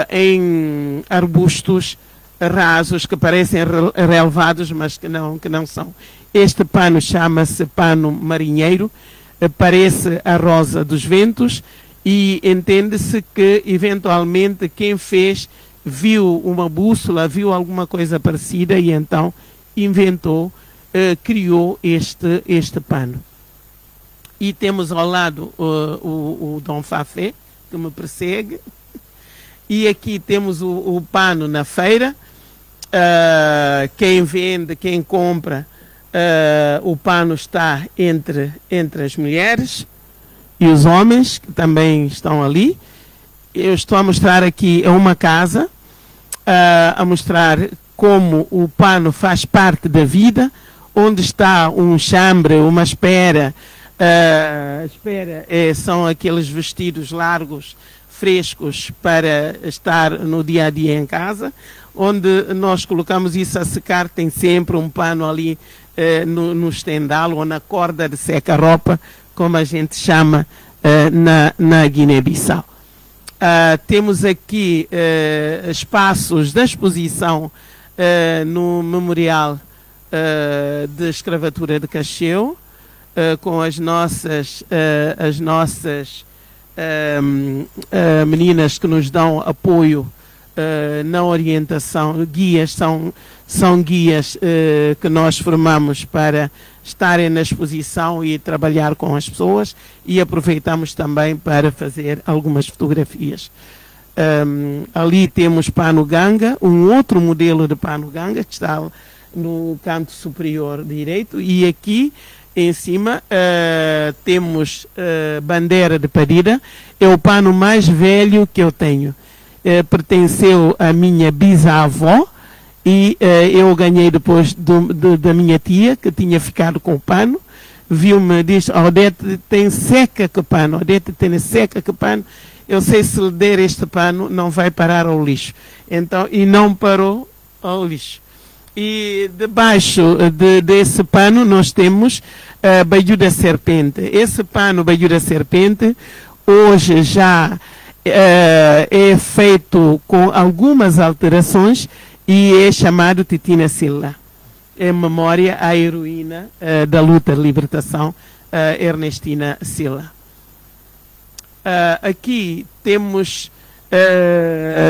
em arbustos rasos que parecem relevados, mas que não são. Este pano chama-se pano marinheiro, parece a rosa dos ventos, e entende-se que eventualmente quem fez viu uma bússola, viu alguma coisa parecida e então inventou, criou este pano. E temos ao lado o Dom Fafé, que me persegue, e aqui temos o pano na feira. Quem vende, quem compra, o pano está entre as mulheres e os homens, que também estão ali. Eu estou a mostrar aqui uma casa, a mostrar como o pano faz parte da vida, onde está um chambre, uma espera. São aqueles vestidos largos, frescos, para estar no dia a dia em casa. Onde nós colocamos isso a secar, tem sempre um pano ali no estendal ou na corda de seca-roupa, como a gente chama na Guiné-Bissau. Temos aqui espaços de exposição no Memorial de Escravatura de Cacheu, com as nossas meninas que nos dão apoio na orientação. Guias são guias que nós formamos para estarem na exposição e trabalhar com as pessoas, e aproveitamos também para fazer algumas fotografias. Ali temos pano ganga, um outro modelo de pano ganga que está no canto superior direito, e aqui em cima temos bandeira de parida. É o pano mais velho que eu tenho. Pertenceu à minha bisavó, e eu ganhei depois da minha tia, que tinha ficado com o pano. Viu-me, disse: Odete tem seca que pano, Odete tem seca que pano. Eu sei, se lhe der este pano não vai parar ao lixo. Então, e não parou ao lixo. E debaixo desse pano nós temos Baiú da Serpente. Esse pano Baiú da Serpente hoje já é feito com algumas alterações e é chamado Titina Silla, em memória à heroína da luta de libertação, Ernestina Silla. Aqui temos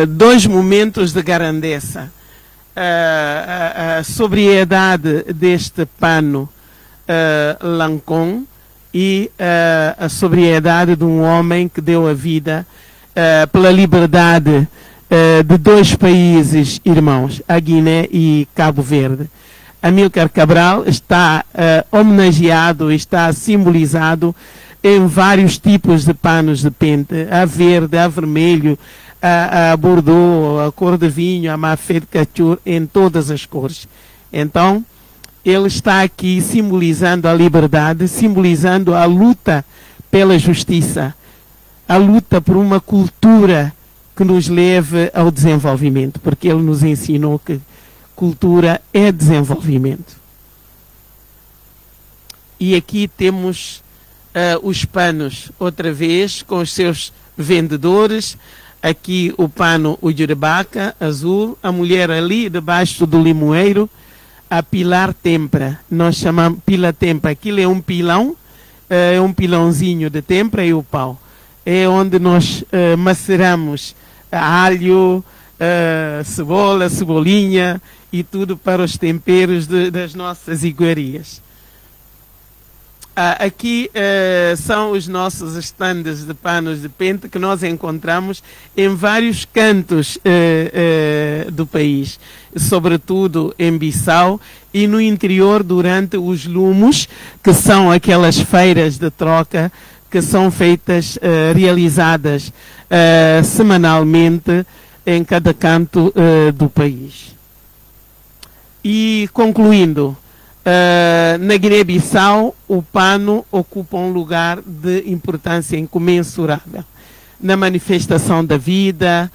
dois momentos de grandeza. A sobriedade deste pano Lancôme e a sobriedade de um homem que deu a vida pela liberdade de dois países irmãos, a Guiné e Cabo Verde. Amílcar Cabral está homenageado, está simbolizado em vários tipos de panos de pente, a verde, a vermelho, a bordeaux, a cor de vinho, a mafé de cachur, em todas as cores. Então, ele está aqui simbolizando a liberdade, simbolizando a luta pela justiça, a luta por uma cultura que nos leve ao desenvolvimento, porque ele nos ensinou que cultura é desenvolvimento. E aqui temos os panos, outra vez, com os seus vendedores. Aqui o pano Ujurabaca, azul, a mulher ali debaixo do limoeiro, a pilar tempra. Nós chamamos pila tempra. Aquilo é um pilão, é um pilãozinho de tempra, e o pau. É onde nós maceramos alho, cebola, cebolinha e tudo para os temperos das nossas iguarias. Aqui são os nossos estandes de panos de pente que nós encontramos em vários cantos do país, sobretudo em Bissau e no interior durante os lumos, que são aquelas feiras de troca que são feitas, realizadas semanalmente em cada canto do país. E, concluindo, na Guiné-Bissau, o pano ocupa um lugar de importância incomensurável na manifestação da vida,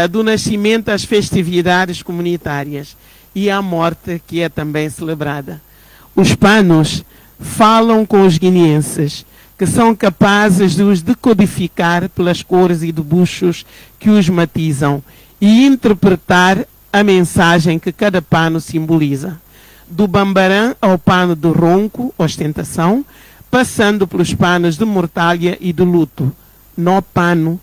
do nascimento às festividades comunitárias e à morte, que é também celebrada. Os panos falam com os guineenses, que são capazes de os decodificar pelas cores e debuxos que os matizam e interpretar a mensagem que cada pano simboliza. Do bambarã ao pano de ronco, ostentação, passando pelos panos de mortalha e de luto. No pano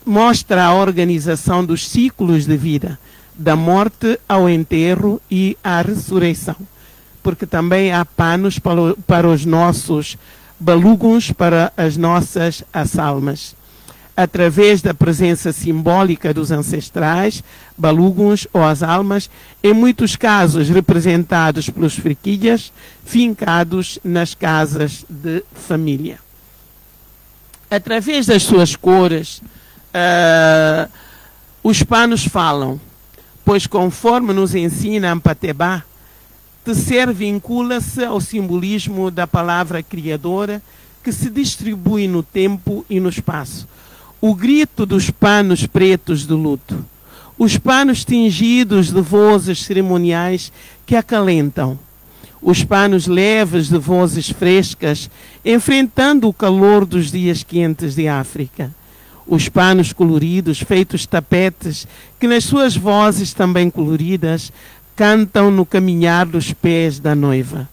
mostra a organização dos ciclos de vida, da morte ao enterro e à ressurreição. Porque também há panos para os nossos balúguns, para as nossas assalmas. Através da presença simbólica dos ancestrais, balúguns ou as almas, em muitos casos representados pelos friquilhas, fincados nas casas de família. Através das suas cores, os panos falam, pois conforme nos ensina Ampatebá, tecer vincula-se ao simbolismo da palavra criadora que se distribui no tempo e no espaço. O grito dos panos pretos de luto. Os panos tingidos de vozes cerimoniais que acalentam. Os panos leves de vozes frescas, enfrentando o calor dos dias quentes de África. Os panos coloridos, feitos tapetes, que nas suas vozes também coloridas, cantam no caminhar dos pés da noiva.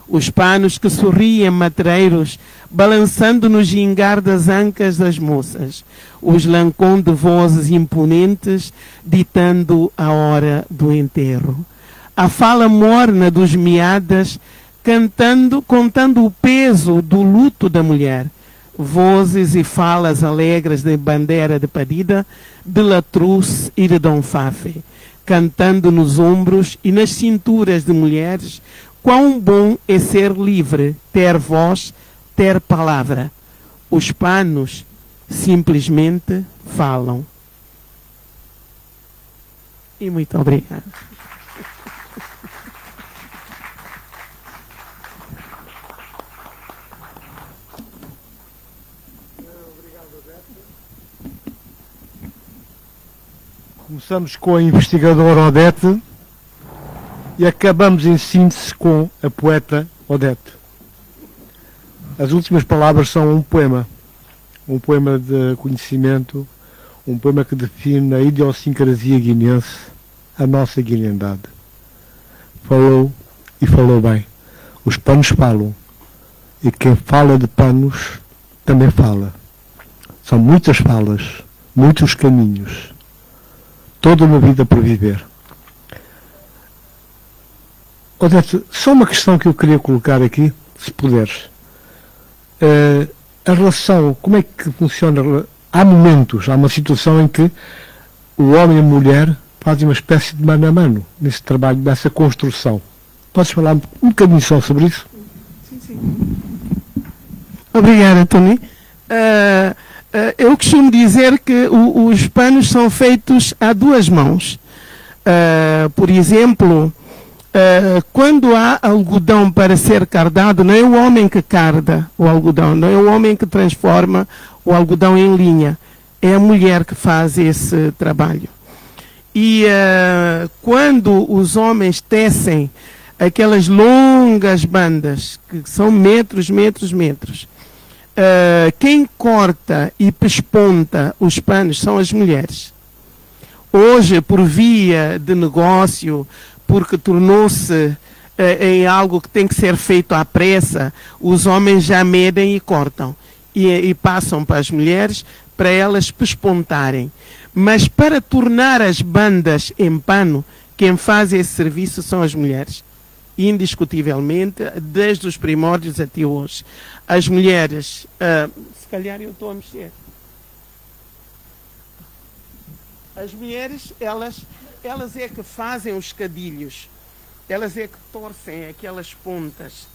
Os panos que sorriem matreiros, balançando no gingar das ancas das moças. Os lancom de vozes imponentes, ditando a hora do enterro. A fala morna dos miadas, contando o peso do luto da mulher. Vozes e falas alegres de Bandeira de Padida, de Latrus e de Dom Fafe, cantando nos ombros e nas cinturas de mulheres. Quão bom é ser livre, ter voz, ter palavra. Os panos simplesmente falam. E muito obrigado. Começamos com a investigadora Odete e acabamos em síntese com a poeta Odete. As últimas palavras são um poema de conhecimento, um poema que define a idiosincrasia guineense, a nossa guineandade. Falou e falou bem. Os panos falam e quem fala de panos também fala. São muitas falas, muitos caminhos, toda uma vida por viver. Odete, só uma questão que eu queria colocar aqui, se puderes. A relação, como é que funciona? Há momentos, há uma situação em que o homem e a mulher fazem uma espécie de mano a mano nesse trabalho, nessa construção. Podes falar um bocadinho só sobre isso? Sim. Obrigada, Tony. Eu costumo dizer que os panos são feitos a duas mãos. Por exemplo, quando há algodão para ser cardado, não é o homem que carda o algodão, não é o homem que transforma o algodão em linha, é a mulher que faz esse trabalho. E quando os homens tecem aquelas longas bandas, que são metros, quem corta e pesponta os panos são as mulheres. Hoje, por via de negócio, porque tornou-se em algo que tem que ser feito à pressa, os homens já medem e cortam. E passam para as mulheres, para elas pespontarem. Mas para tornar as bandas em pano, quem faz esse serviço são as mulheres. Indiscutivelmente, desde os primórdios até hoje. As mulheres, se calhar eu estou a mexer. As mulheres, elas é que fazem os cadilhos, elas é que torcem aquelas pontas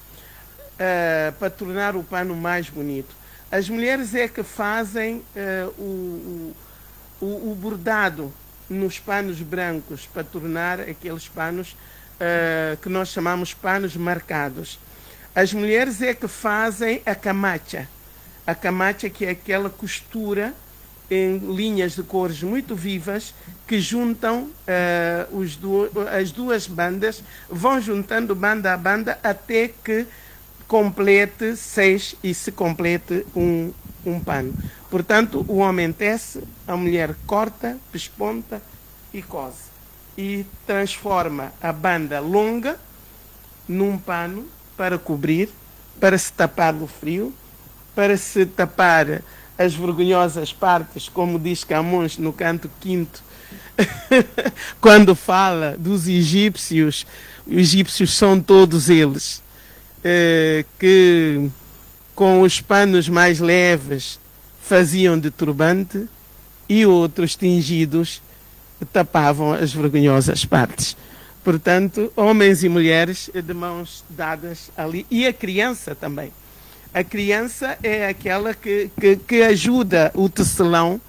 para tornar o pano mais bonito. As mulheres é que fazem o bordado nos panos brancos para tornar aqueles panos que nós chamamos panos marcados. As mulheres é que fazem a camacha. A camacha, que é aquela costura em linhas de cores muito vivas que juntam as duas bandas, vão juntando banda a banda até que complete 6 e se complete um pano. Portanto, o homem tece, a mulher corta, pesponta e cose. E transforma a banda longa num pano para cobrir, para se tapar do frio, para se tapar as vergonhosas partes, como diz Camões no canto 5º, quando fala dos egípcios. Os egípcios são todos eles, que com os panos mais leves faziam de turbante e outros tingidos tapavam as vergonhosas partes. Portanto, homens e mulheres de mãos dadas ali, e a criança também. A criança é aquela que ajuda o tecelão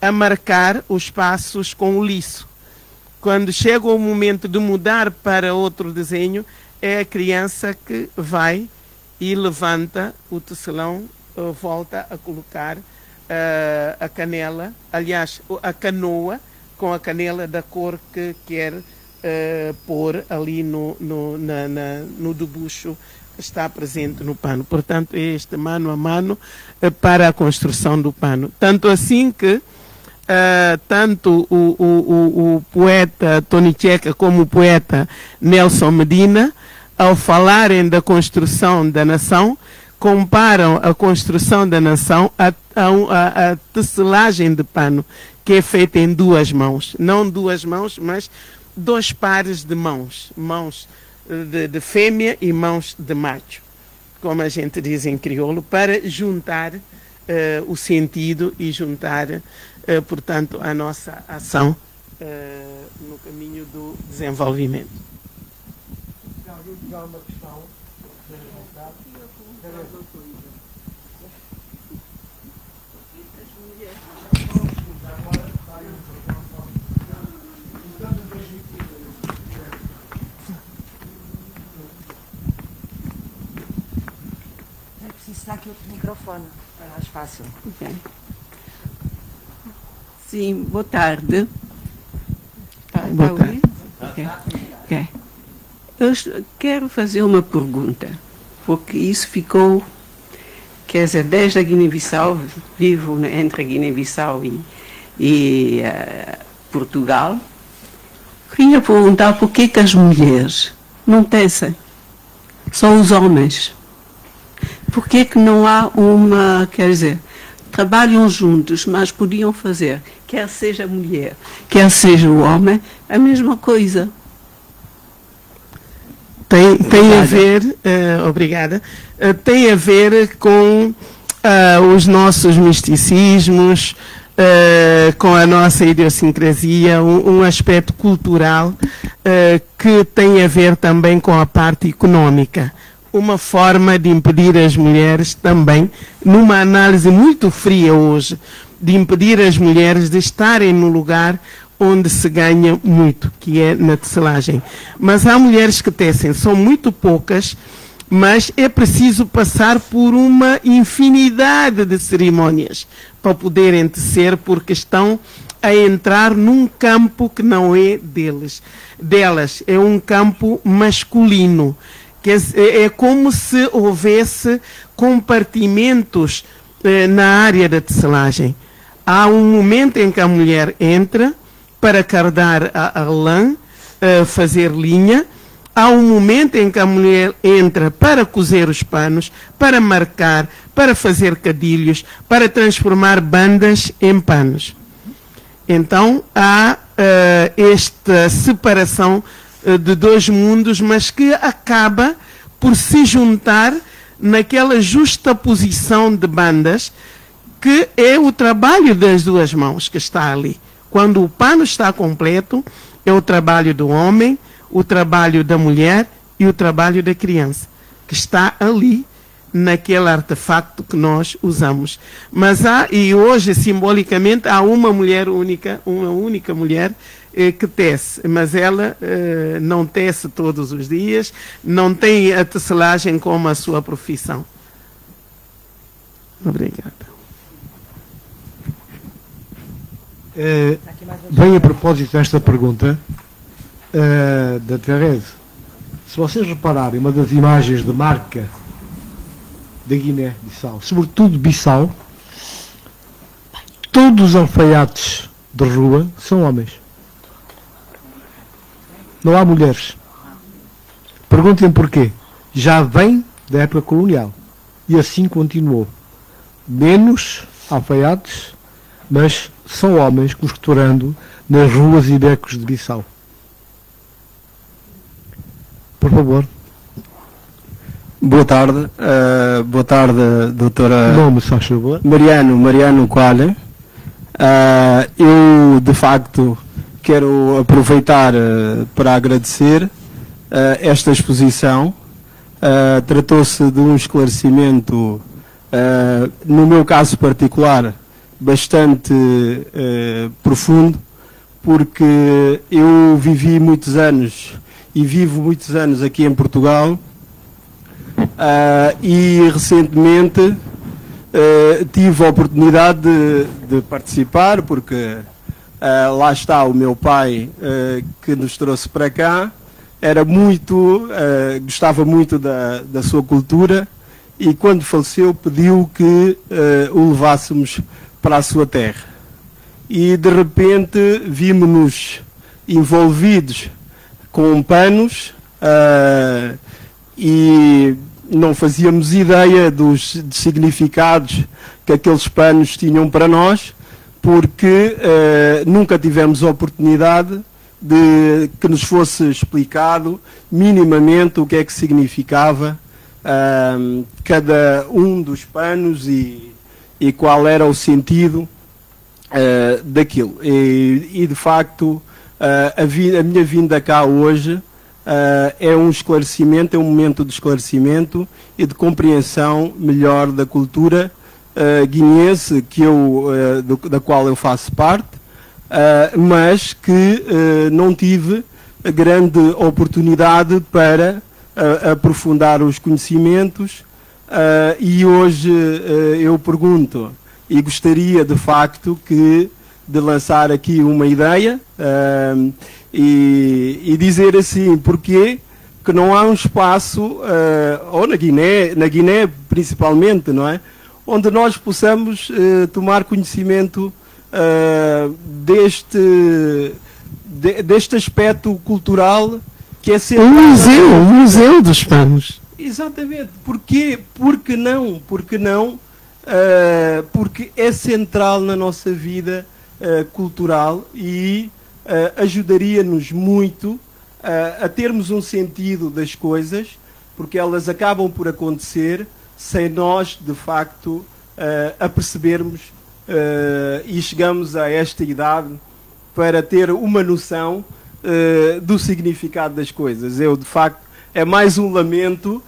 a marcar os passos com o liço. Quando chega o momento de mudar para outro desenho, é a criança que vai e levanta o tecelão, volta a colocar a canela, aliás, a canoa, com a canela da cor que quer pôr ali no debucho que está presente no pano. Portanto, é este mano a mano para a construção do pano. Tanto assim que tanto o poeta Tony Checa como o poeta Nelson Medina, ao falarem da construção da nação, comparam a construção da nação a tecelagem de pano, que é feita em 2 mãos. Não 2 mãos, mas 2 pares de mãos. Mãos de fêmea e mãos de macho, como a gente diz em crioulo, para juntar o sentido e juntar, portanto, a nossa ação no caminho do desenvolvimento. Uma questão. Está aqui outro microfone, é mais fácil. Okay. Sim, boa tarde. Boa tarde. Okay. Eu quero fazer uma pergunta, porque isso ficou, quer dizer, desde a Guiné-Bissau, vivo entre a Guiné-Bissau e Portugal. Queria perguntar por que as mulheres não tecem, só os homens. Por que não há uma, quer dizer, trabalham juntos, mas podiam fazer, quer seja a mulher, quer seja o homem, a mesma coisa. Tem a ver, obrigada, tem a ver com os nossos misticismos, com a nossa idiosincrasia, um aspecto cultural que tem a ver também com a parte econômica. Uma forma de impedir as mulheres também, numa análise muito fria hoje, de impedir as mulheres de estarem no lugar onde se ganha muito, que é na tecelagem. Mas há mulheres que tecem, são muito poucas, mas é preciso passar por uma infinidade de cerimônias para poderem tecer, porque estão a entrar num campo que não é delas, é um campo masculino. É como se houvesse compartimentos na área da tecelagem. Há um momento em que a mulher entra para cardar a lã, fazer linha. Há um momento em que a mulher entra para cozer os panos, para marcar, para fazer cadilhos, para transformar bandas em panos. Então, há esta separação de 2 mundos, mas que acaba por se juntar naquela justa posição de bandas, que é o trabalho das 2 mãos que está ali. Quando o pano está completo, é o trabalho do homem, o trabalho da mulher e o trabalho da criança, que está ali naquele artefacto que nós usamos. Mas e hoje, simbolicamente, há uma mulher única, uma única mulher que tece, mas ela não tece todos os dias, não tem a tecelagem como a sua profissão. Obrigada. Bem a propósito desta pergunta da Terese, se vocês repararem uma das imagens de marca da Guiné-Bissau, sobretudo Bissau, todos os alfaiates de rua são homens. Não há mulheres. Perguntem porquê. Já vem da época colonial. E assim continuou. Menos alfaiates, mas são homens costurando nas ruas e becos de Bissau. Por favor. Boa tarde, doutora. Nome, se faz favor. Mariano Coalha. Eu, de facto, quero aproveitar para agradecer esta exposição. Tratou-se de um esclarecimento, no meu caso particular, bastante profundo, porque eu vivi muitos anos e vivo muitos anos aqui em Portugal e recentemente tive a oportunidade de participar, porque lá está o meu pai que nos trouxe para cá, gostava muito da sua cultura e quando faleceu pediu que o levássemos para a sua terra. E de repente vimos-nos envolvidos com panos e não fazíamos ideia dos significados que aqueles panos tinham para nós, porque nunca tivemos a oportunidade de que nos fosse explicado minimamente o que é que significava cada um dos panos e qual era o sentido daquilo. E de facto, a minha vinda cá hoje é um esclarecimento, é um momento de esclarecimento e de compreensão melhor da cultura guineense da qual eu faço parte, mas que não tive a grande oportunidade para aprofundar os conhecimentos e hoje eu pergunto e gostaria de facto de lançar aqui uma ideia e dizer assim, porque que não há um espaço, ou na Guiné principalmente, não é? Onde nós possamos tomar conhecimento deste aspecto cultural que é sempre... O museu dos panos. Exatamente. Porquê? Porque não? Porque é central na nossa vida cultural e ajudaria-nos muito a termos um sentido das coisas, porque elas acabam por acontecer sem nós, de facto, apercebermos e chegamos a esta idade para ter uma noção do significado das coisas. Eu, de facto, é mais um lamento,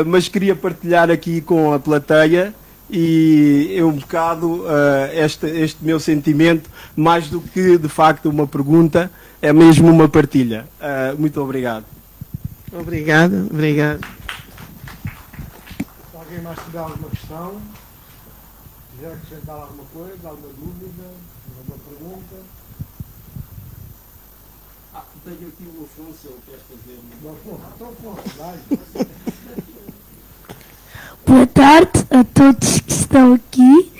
mas queria partilhar aqui com a plateia e é um bocado este meu sentimento, mais do que, de facto, uma pergunta, é mesmo uma partilha. Muito obrigado. Obrigado. Se alguém mais tiver alguma questão, quiser acrescentar alguma coisa, alguma dúvida, alguma pergunta. Tenho aqui o Afonso, ele quer fazer. Boa tarde a todos que estão aqui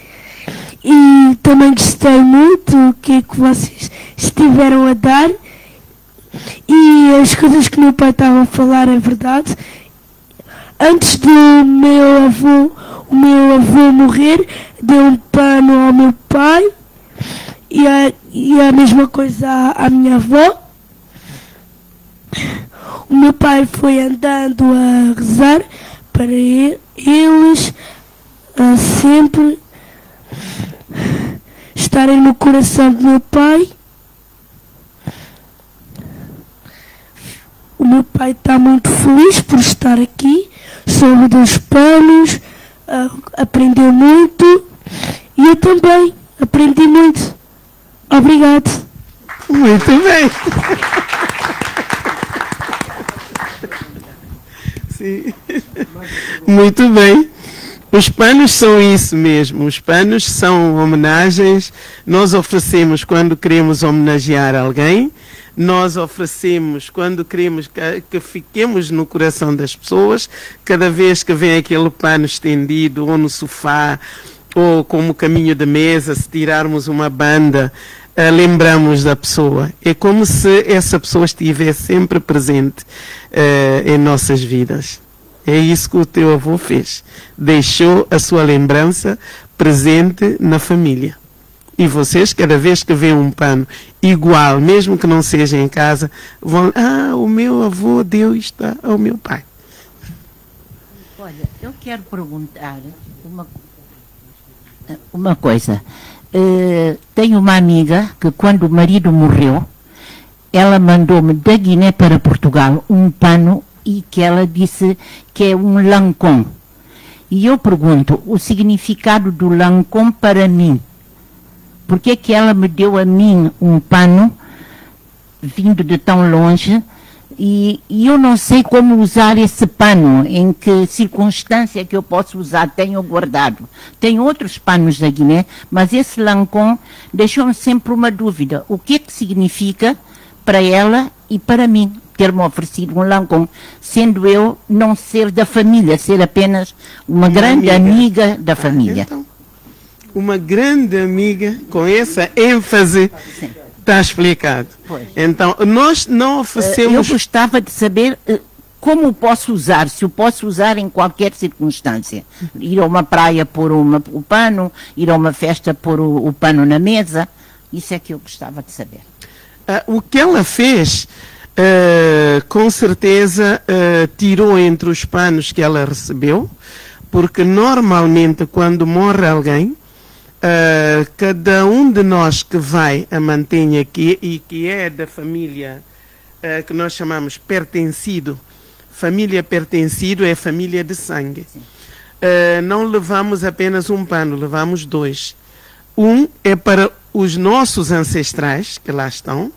e também gostei muito do que é que vocês estiveram a dar e as coisas que meu pai estava a falar é verdade. Antes do o meu avô morrer, deu um pano ao meu pai e a mesma coisa à minha avó. O meu pai foi andando a rezar para eles sempre estarem no coração do meu pai. O meu pai está muito feliz por estar aqui, soube dos panos, aprendeu muito e eu também aprendi muito. Obrigado. Muito bem. Sim. Muito bem. Os panos são isso mesmo. Os panos são homenagens. Nós oferecemos quando queremos homenagear alguém. Nós oferecemos quando queremos que fiquemos no coração das pessoas. Cada vez que vem aquele pano estendido, ou no sofá, ou como caminho de mesa, se tirarmos uma banda, lembramos da pessoa. É como se essa pessoa estivesse sempre presente em nossas vidas. É isso que o teu avô fez. Deixou a sua lembrança presente na família. E vocês, cada vez que veem um pano igual, mesmo que não seja em casa, vão, o meu avô deu isto ao meu pai. Olha, eu quero perguntar uma coisa. Tenho uma amiga que, quando o marido morreu, ela mandou-me da Guiné para Portugal um pano e que ela disse que é um lancon. E eu pergunto o significado do lancon para mim. Por que que ela me deu a mim um pano vindo de tão longe e eu não sei como usar esse pano, em que circunstância que eu posso usar, tenho guardado. Tenho outros panos da Guiné, mas esse lancon deixou-me sempre uma dúvida. O que significa para ela e para mim ter-me oferecido um lancon, sendo eu não ser da família, ser apenas uma grande amiga da família. Então, uma grande amiga, com essa ênfase, está explicado. Pois. Então, nós não oferecemos... Eu gostava de saber como posso usar, se eu posso usar em qualquer circunstância. Ir a uma praia pôr o pano, ir a uma festa pôr o pano na mesa, isso é que eu gostava de saber. O que ela fez, com certeza, tirou entre os panos que ela recebeu, porque normalmente quando morre alguém, cada um de nós que vai a mantenha aqui e que é da família que nós chamamos pertencido, família pertencido é família de sangue. Não levamos apenas um pano, levamos dois. Um é para os nossos ancestrais que lá estão,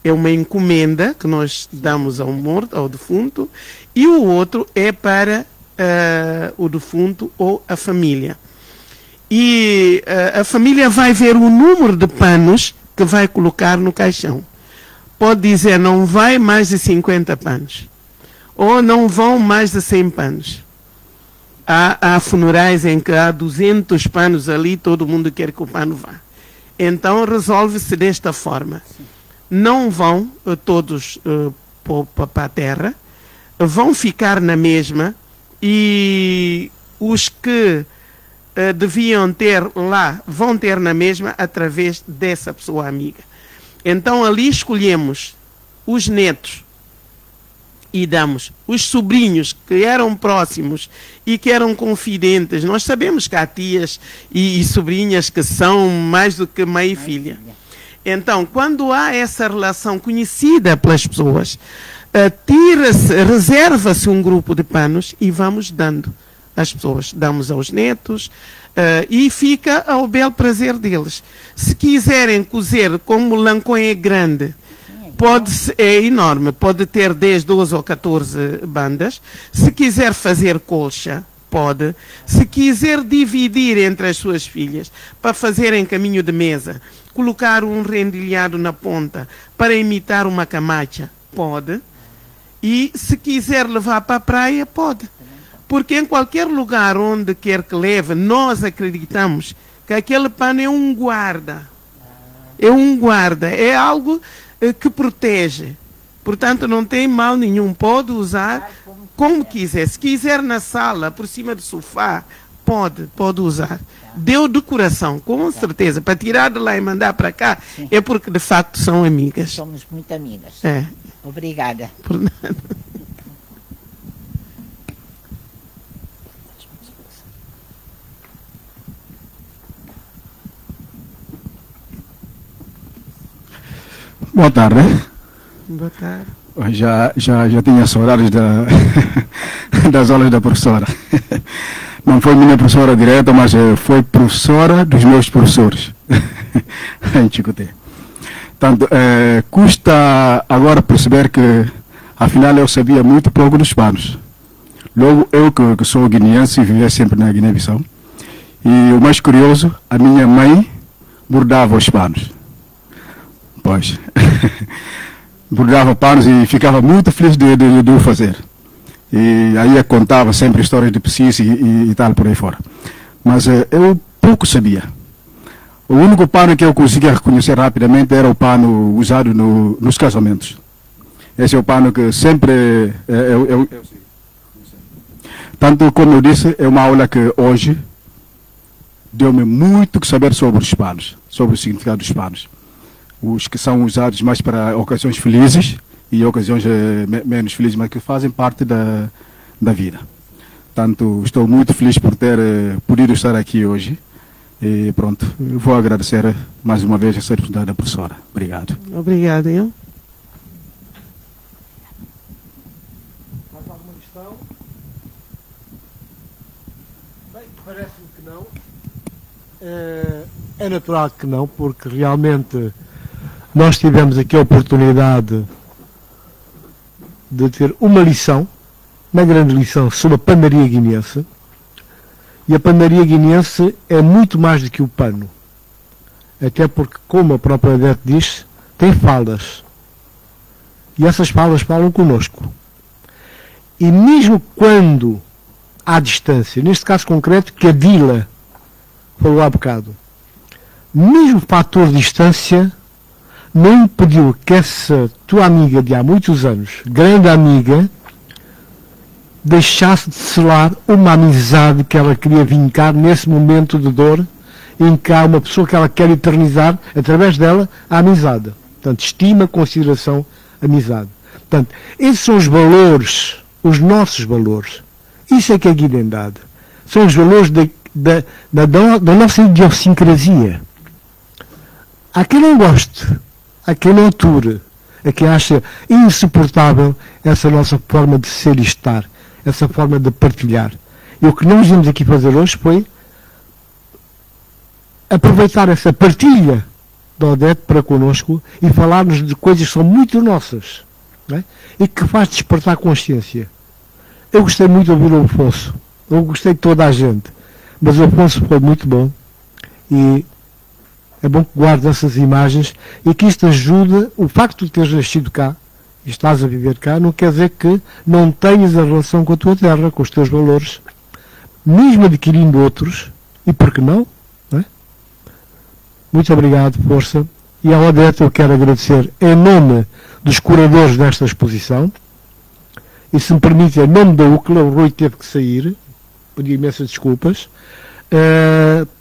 é uma encomenda que nós damos ao morto, ao defunto, e o outro é para o defunto ou a família. E a família vai ver o número de panos que vai colocar no caixão. Pode dizer, não vai mais de 50 panos. Ou não vão mais de 100 panos. Há funerais em que há 200 panos ali, todo mundo quer que o pano vá. Então resolve-se desta forma. Não vão todos para a terra, vão ficar na mesma, e os que deviam ter lá, vão ter na mesma através dessa pessoa amiga. Então ali escolhemos os netos e damos os sobrinhos que eram próximos e que eram confidentes. Nós sabemos que há tias e sobrinhas que são mais do que mãe e filha. Então, quando há essa relação conhecida pelas pessoas, reserva-se um grupo de panos e vamos dando às pessoas. Damos aos netos e fica ao belo prazer deles. Se quiserem cozer, como o lancon é grande, é enorme, pode ter 10, 12 ou 14 bandas. Se quiser fazer colcha, pode. Se quiser dividir entre as suas filhas, para fazerem caminho de mesa, colocar um rendilhado na ponta, para imitar uma camacha, pode. E se quiser levar para a praia, pode. Porque em qualquer lugar onde quer que leve, nós acreditamos que aquele pano é um guarda. É um guarda, é algo que protege. Portanto, não tem mal nenhum. Pode usar como quiser. Se quiser na sala, por cima do sofá, pode usar. Deu do coração, com certeza. Para tirar de lá e mandar para cá, sim, é porque de facto são amigas. Somos muito amigas. É. Obrigada. Por nada. Boa tarde. Boa tarde. Já tinha saudades das aulas da professora. Não foi minha professora direta, mas foi professora dos meus professores. Em Chicoté. Portanto, custa agora perceber que, afinal, eu sabia muito pouco dos panos. Logo, eu que sou guineense e vivia sempre na Guiné-Bissau. E o mais curioso, a minha mãe bordava os panos. Pois, bordava panos e ficava muito feliz de o fazer. E aí contava sempre histórias de psis e tal por aí fora. Mas eu pouco sabia. O único pano que eu conseguia reconhecer rapidamente era o pano usado nos casamentos. Esse é o pano que sempre eu sei. Tanto como eu disse, é uma aula que hoje deu-me muito que saber sobre os panos, sobre o significado dos panos. Os que são usados mais para ocasiões felizes e ocasiões menos felizes, mas que fazem parte da vida. Portanto, estou muito feliz por ter podido estar aqui hoje. E pronto, vou agradecer mais uma vez essa oportunidade da professora. Obrigado. Obrigado, eu. Mais alguma questão? Bem, parece-me que não. É natural que não, porque realmente nós tivemos aqui a oportunidade de ter uma lição, uma grande lição sobre a panaria guineense. E a panaria guineense é muito mais do que o pano. Até porque, como a própria Odete diz, tem falas. E essas falas falam connosco. E mesmo quando há distância, neste caso concreto, que a Dila falou há bocado, mesmo o fator distância não impediu que essa tua amiga de há muitos anos, grande amiga, deixasse de selar uma amizade que ela queria vincar nesse momento de dor, em que há uma pessoa que ela quer eternizar, através dela, a amizade. Portanto, estima, consideração, amizade. Portanto, esses são os valores, os nossos valores. Isso é que é guinendade. São os valores da nossa idiosincrasia. Há quem não goste, há quem não ature, há quem acha insuportável essa nossa forma de ser e estar, essa forma de partilhar. E o que nós viemos aqui fazer hoje foi aproveitar essa partilha da Odete para connosco e falar-nos de coisas que são muito nossas, não é? E que faz despertar consciência. Eu gostei muito de ouvir o Afonso, eu gostei de toda a gente, mas o Afonso foi muito bom e é bom que guardes essas imagens e que isto ajude. O facto de teres nascido cá e estás a viver cá não quer dizer que não tenhas a relação com a tua terra, com os teus valores, mesmo adquirindo outros, e por que não? Não é? Muito obrigado, força. E a Odete eu quero agradecer em nome dos curadores desta exposição, e se me permite, em nome da UCLA, o Rui teve que sair, pedir imensas desculpas,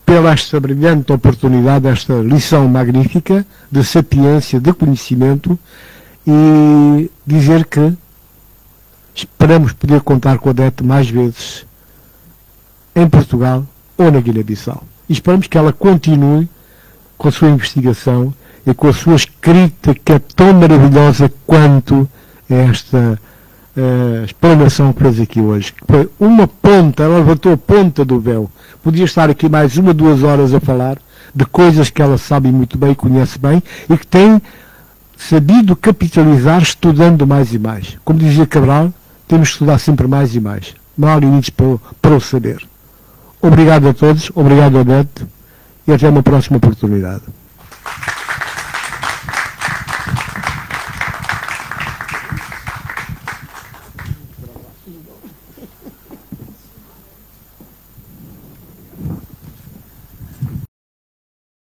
pela esta brilhante oportunidade, esta lição magnífica de sapiência, de conhecimento, e dizer que esperamos poder contar com a Odete mais vezes em Portugal ou na Guiné-Bissau. E esperamos que ela continue com a sua investigação e com a sua escrita, que é tão maravilhosa quanto esta explanação que fez aqui hoje. Foi uma ponta, ela levantou a ponta do véu. Podia estar aqui mais 1 ou 2 horas a falar de coisas que ela sabe muito bem, conhece bem e que tem sabido capitalizar estudando mais e mais. Como dizia Cabral, temos que estudar sempre mais e mais. Não há limites para o saber. Obrigado a todos, obrigado a Odete e até uma próxima oportunidade.